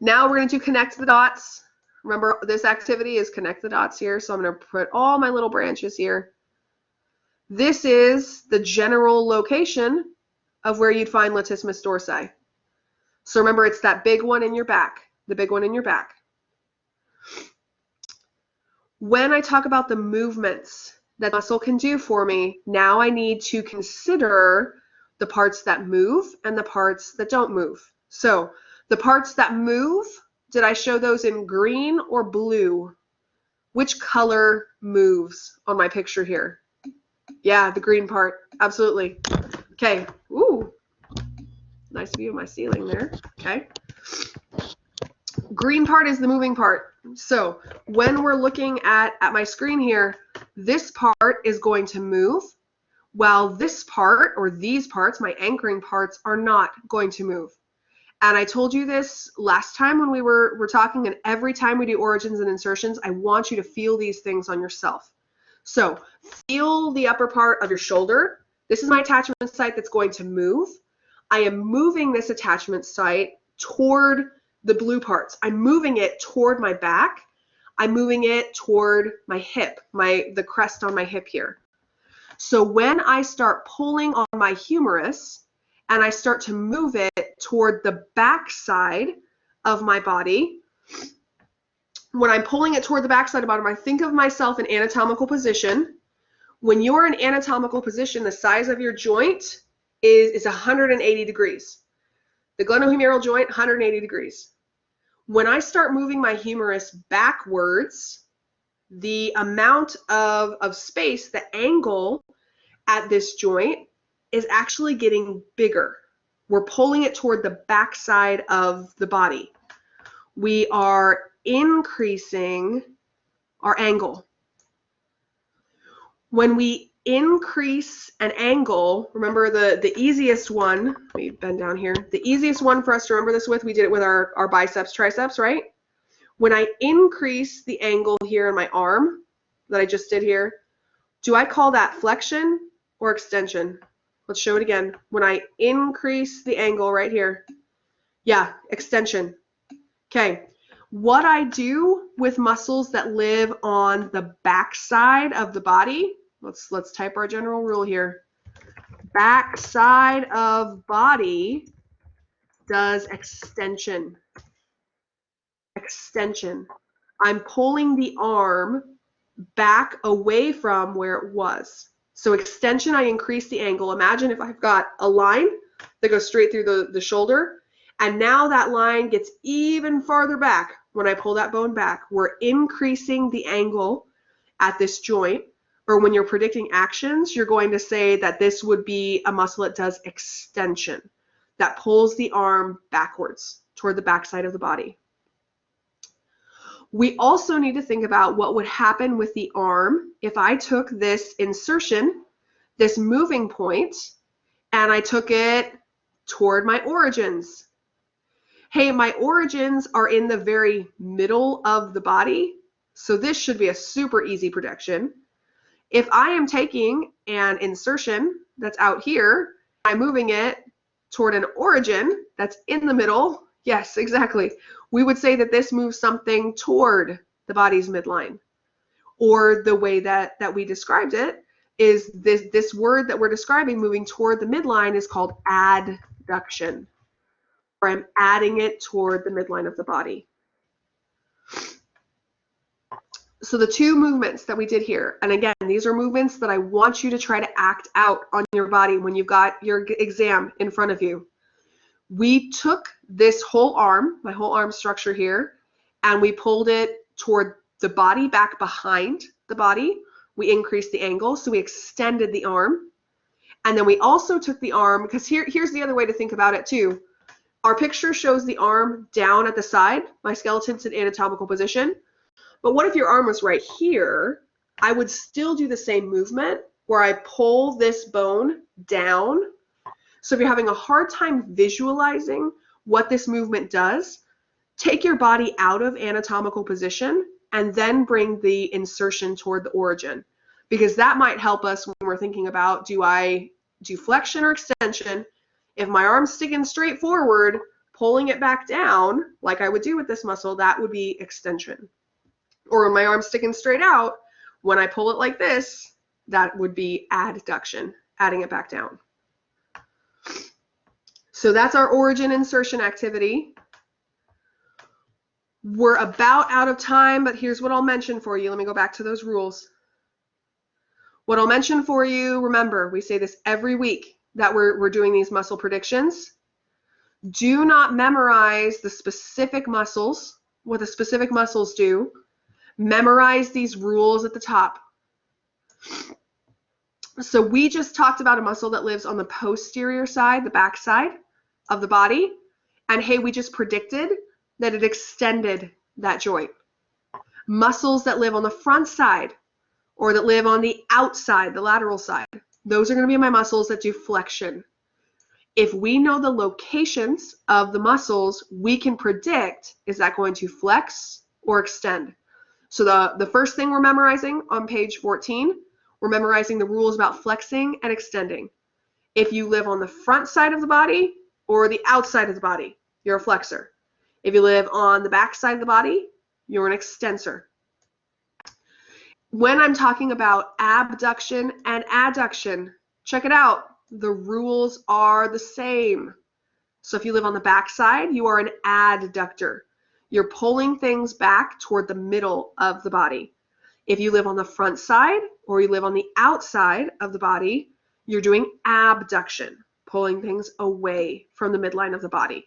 Now we're going to do connect the dots. Remember, this activity is connect the dots here. So I'm going to put all my little branches here. This is the general location of where you'd find latissimus dorsi. So remember, it's that big one in your back, the big one in your back. When I talk about the movements that muscle can do for me, now I need to consider the parts that move and the parts that don't move. So the parts that move, did I show those in green or blue? Which color moves on my picture here? Yeah, the green part, absolutely. Okay, ooh, nice view of my ceiling there, okay. Green part is the moving part. So when we're looking at my screen here, this part is going to move, while this part, or these parts, my anchoring parts, are not going to move. And I told you this last time when we were talking, and every time we do origins and insertions, I want you to feel these things on yourself. So feel the upper part of your shoulder. This is my attachment site that's going to move. I am moving this attachment site toward the blue parts. I'm moving it toward my back. I'm moving it toward my hip, the crest on my hip here. So when I start pulling on my humerus and I start to move it toward the back side of my body, when I'm pulling it toward the back side of the body, I think of myself in anatomical position. When you're in anatomical position, the size of your joint is 180 degrees. The glenohumeral joint, 180 degrees. When I start moving my humerus backwards, the amount of space, the angle at this joint is actually getting bigger. We're pulling it toward the backside of the body. We are increasing our angle. When we increase an angle, remember the easiest one, let me bend down here, the easiest one for us to remember this with, we did it with our biceps, triceps, right? When I increase the angle here in my arm that I just did here, do I call that flexion or extension? Let's show it again. When I increase the angle right here, yeah, extension. Okay, what I do with muscles that live on the back side of the body, let's type our general rule here. Back side of body does extension. Extension. I'm pulling the arm back away from where it was. So extension, I increase the angle. Imagine if I've got a line that goes straight through the shoulder, and now that line gets even farther back when I pull that bone back. We're increasing the angle at this joint. Or when you're predicting actions, you're going to say that this would be a muscle that does extension, that pulls the arm backwards toward the backside of the body. We also need to think about what would happen with the arm if I took this insertion, this moving point, and I took it toward my origins. Hey, my origins are in the very middle of the body, so this should be a super easy prediction. If I am taking an insertion that's out here, I'm moving it toward an origin that's in the middle. Yes, exactly. We would say that this moves something toward the body's midline. Or the way that we described it is this word that we're describing moving toward the midline is called adduction. Or I'm adding it toward the midline of the body. So the two movements that we did here, and again, these are movements that I want you to try to act out on your body when you've got your exam in front of you. We took this whole arm, my whole arm structure here, and we pulled it toward the body, back behind the body. We increased the angle, so we extended the arm. And then we also took the arm, because here's the other way to think about it too. Our picture shows the arm down at the side. My skeleton's in anatomical position. But what if your arm was right here? I would still do the same movement where I pull this bone down. So if you're having a hard time visualizing what this movement does, take your body out of anatomical position and then bring the insertion toward the origin, because that might help us when we're thinking about, do I do flexion or extension? If my arm's sticking straight forward, pulling it back down like I would do with this muscle, that would be extension. Or when my arm's sticking straight out, when I pull it like this, that would be adduction, adding it back down. So that's our origin insertion activity. We're about out of time, but here's what I'll mention for you. Let me go back to those rules. What I'll mention for you, remember, we say this every week that we're doing these muscle predictions. Do not memorize the specific muscles, what the specific muscles do. Memorize these rules at the top. So we just talked about a muscle that lives on the posterior side, the back side of the body. And hey, we just predicted that it extended that joint. Muscles that live on the front side or that live on the outside, the lateral side, those are going to be my muscles that do flexion. If we know the locations of the muscles, we can predict, is that going to flex or extend? So the first thing we're memorizing on page 14, we're memorizing the rules about flexing and extending. If you live on the front side of the body or the outside of the body, you're a flexor. If you live on the back side of the body, you're an extensor. When I'm talking about abduction and adduction, check it out. The rules are the same. So if you live on the back side, you are an adductor. You're pulling things back toward the middle of the body. If you live on the front side or you live on the outside of the body, you're doing abduction, pulling things away from the midline of the body.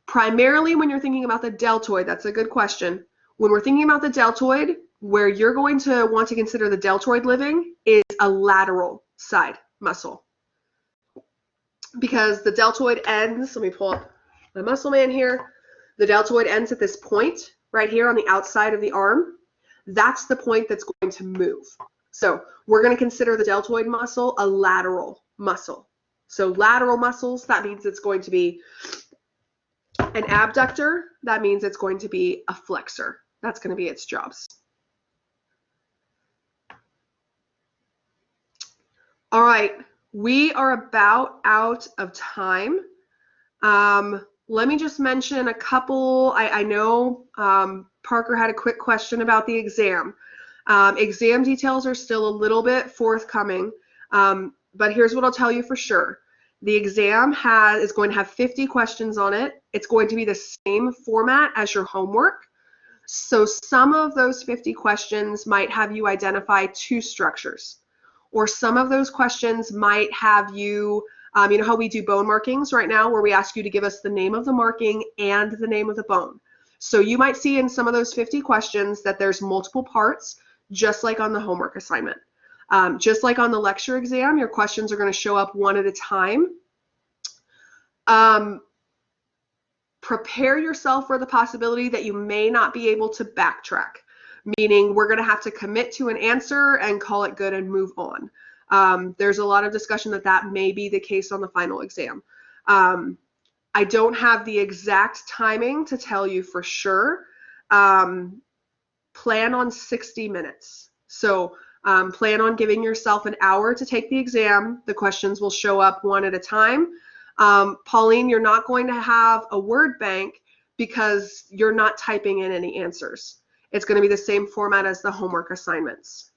Primarily when you're thinking about the deltoid, that's a good question. When we're thinking about the deltoid, where you're going to want to consider the deltoid living is a lateral side muscle. Because the deltoid ends, let me pull up my muscle man here. The deltoid ends at this point right here on the outside of the arm. That's the point that's going to move. So we're going to consider the deltoid muscle a lateral muscle. So lateral muscles, that means it's going to be an abductor. That means it's going to be a flexor. That's going to be its jobs. All right, we are about out of time. Let me just mention a couple. I know Parker had a quick question about the exam. Exam details are still a little bit forthcoming, but here's what I'll tell you for sure. The exam is going to have 50 questions on it. It's going to be the same format as your homework. So some of those 50 questions might have you identify two structures, or some of those questions might have you, you know how we do bone markings right now, where we ask you to give us the name of the marking and the name of the bone. So you might see in some of those 50 questions that there's multiple parts, just like on the homework assignment. Just like on the lecture exam, your questions are going to show up one at a time. Prepare yourself for the possibility that you may not be able to backtrack, meaning we're going to have to commit to an answer and call it good and move on. There's a lot of discussion that may be the case on the final exam. I don't have the exact timing to tell you for sure. Plan on 60 minutes. So plan on giving yourself an hour to take the exam. The questions will show up one at a time. Pauline, you're not going to have a word bank because you're not typing in any answers. It's going to be the same format as the homework assignments.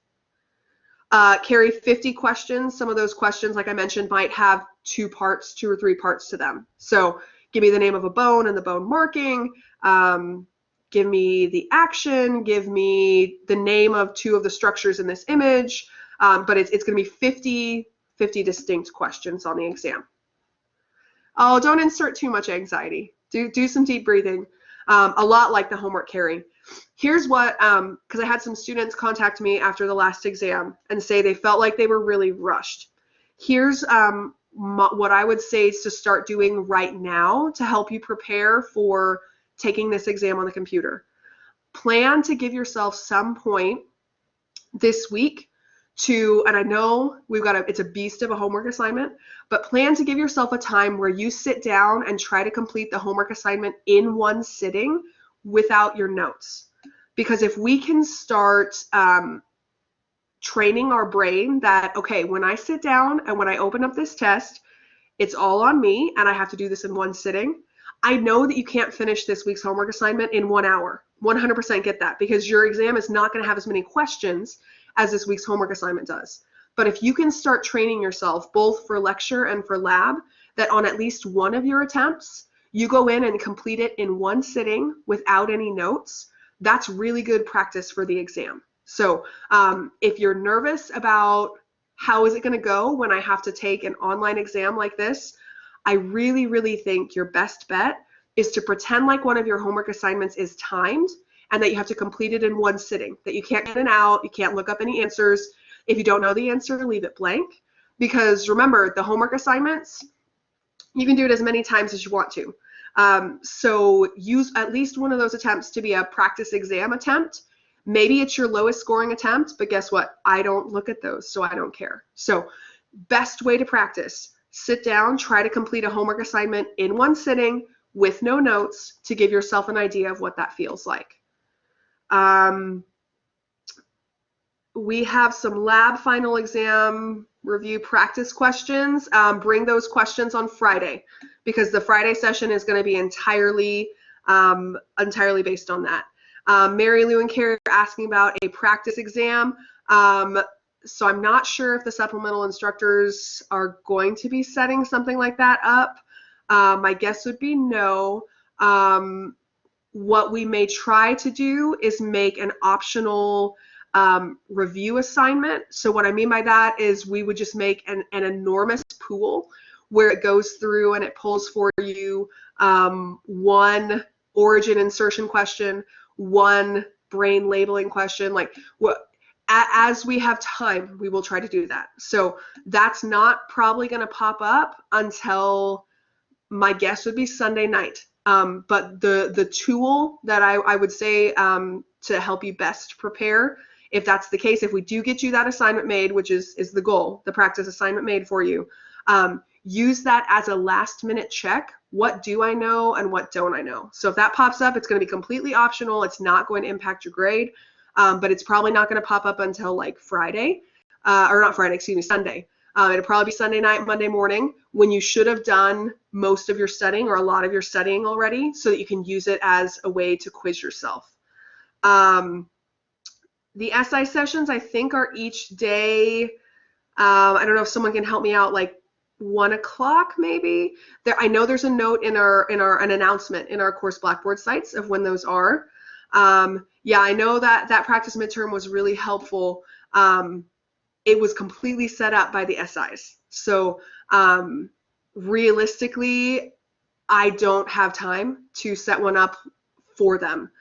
Carry 50 questions. Some of those questions, like I mentioned, might have two or three parts to them. So give me the name of a bone and the bone marking. Give me the action. Give me the name of two of the structures in this image. But it's going to be 50 distinct questions on the exam. Oh, don't insert too much anxiety. Do some deep breathing. A lot like the homework carry. Here's what, because I had some students contact me after the last exam and say they felt like they were really rushed. Here's what I would say is to start doing right now to help you prepare for taking this exam on the computer. plan to give yourself some point this week to, and I know it's a beast of a homework assignment, but plan to give yourself a time where you sit down and try to complete the homework assignment in one sitting without your notes. Because if we can start training our brain that, okay, when I sit down and when I open up this test, it's all on me and I have to do this in one sitting. I know that you can't finish this week's homework assignment in 1 hour. 100% get that, because your exam is not going to have as many questions as this week's homework assignment does. But if you can start training yourself both for lecture and for lab, that on at least one of your attempts, you go in and complete it in one sitting without any notes, that's really good practice for the exam. So if you're nervous about how is it going to go when I have to take an online exam like this, I really, really think your best bet is to pretend like one of your homework assignments is timed and that you have to complete it in one sitting, that you can't get in and out, you can't look up any answers. If you don't know the answer, leave it blank. Because remember, the homework assignments, you can do it as many times as you want to. So use at least one of those attempts to be a practice exam attempt. Maybe it's your lowest scoring attempt, but guess what? I don't look at those, so I don't care. So best way to practice, sit down, try to complete a homework assignment in one sitting with no notes to give yourself an idea of what that feels like. We have some lab final exam review practice questions. Bring those questions on Friday, because the Friday session is going to be entirely based on that. Mary Lou and Carrie are asking about a practice exam. So I'm not sure if the supplemental instructors are going to be setting something like that up. My guess would be no. What we may try to do is make an optional review assignment. So what I mean by that is we would just make an enormous pool where it goes through and it pulls for you one origin insertion question, one brain labeling question. Like, as we have time, we will try to do that. So that's not probably going to pop up until, my guess would be Sunday night. But the tool that I would say to help you best prepare, if that's the case, if we do get you that assignment made, which is the goal, the practice assignment made for you, use that as a last minute check. What do I know and what don't I know? So if that pops up, it's going to be completely optional. It's not going to impact your grade, but it's probably not going to pop up until like Friday, or not Friday, excuse me, Sunday. It'll probably be Sunday night, Monday morning, when you should have done most of your studying or a lot of your studying already, so that you can use it as a way to quiz yourself. The SI sessions, I think, are each day. I don't know if someone can help me out, like 1 o'clock maybe. I know there's a note in an announcement in our course Blackboard sites of when those are. Yeah, I know that practice midterm was really helpful. It was completely set up by the SIs. So realistically, I don't have time to set one up for them.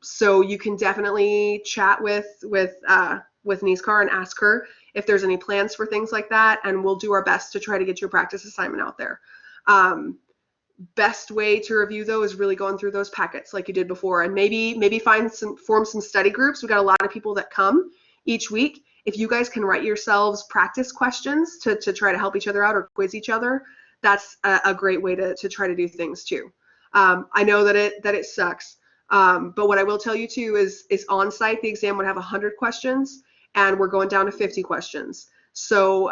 So you can definitely chat with Nizkar and ask her if there's any plans for things like that, and we'll do our best to try to get your practice assignment out there. Best way to review though is really going through those packets like you did before, and maybe form some study groups. We got a lot of people that come each week. If you guys can write yourselves practice questions to try to help each other out or quiz each other, that's a great way to try to do things too. I know that it sucks, but what I will tell you too is on site the exam would have 100 questions, and we're going down to 50 questions. So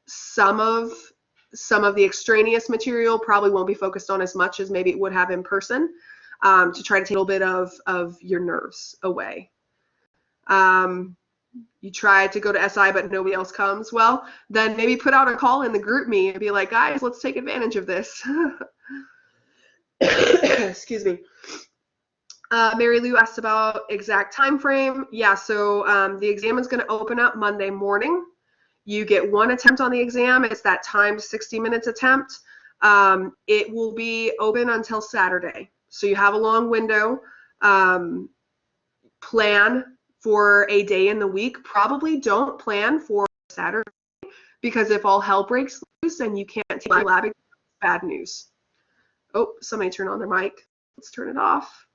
some of the extraneous material probably won't be focused on as much as maybe it would have in person, to try to take a little bit of your nerves away. You try to go to SI but nobody else comes, well, then maybe put out a call in the group me and be like, guys, let's take advantage of this. Excuse me. Mary Lou asked about exact time frame. Yeah, so the exam is going to open up Monday morning. You get one attempt on the exam. It's that timed 60 minutes attempt. It will be open until Saturday. So you have a long window. Plan for a day in the week. Probably don't plan for Saturday, because if all hell breaks loose and you can't take your lab exam, it's bad news. Oh, somebody turned on their mic. Let's turn it off.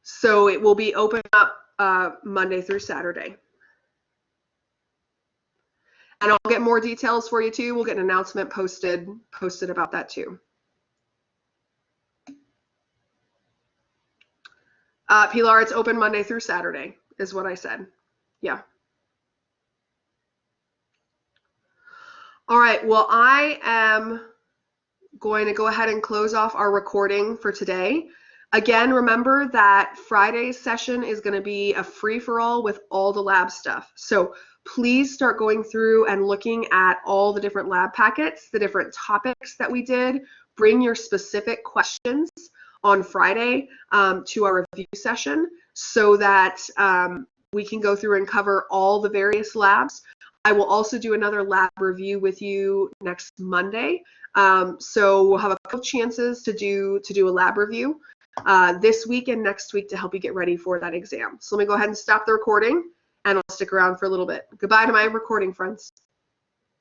So it will be open up Monday through Saturday. And I'll get more details for you too. We'll get an announcement posted about that too. Pilar, it's open Monday through Saturday, is what I said. Yeah. All right, well, I am going to go ahead and close off our recording for today. Again, remember that Friday's session is going to be a free-for-all with all the lab stuff. So please start going through and looking at all the different lab packets, the different topics that we did. Bring your specific questions on Friday to our review session so that we can go through and cover all the various labs. I will also do another lab review with you next Monday. So we'll have a couple of chances to do a lab review this week and next week to help you get ready for that exam. So let me go ahead and stop the recording and I'll stick around for a little bit. Goodbye to my recording friends.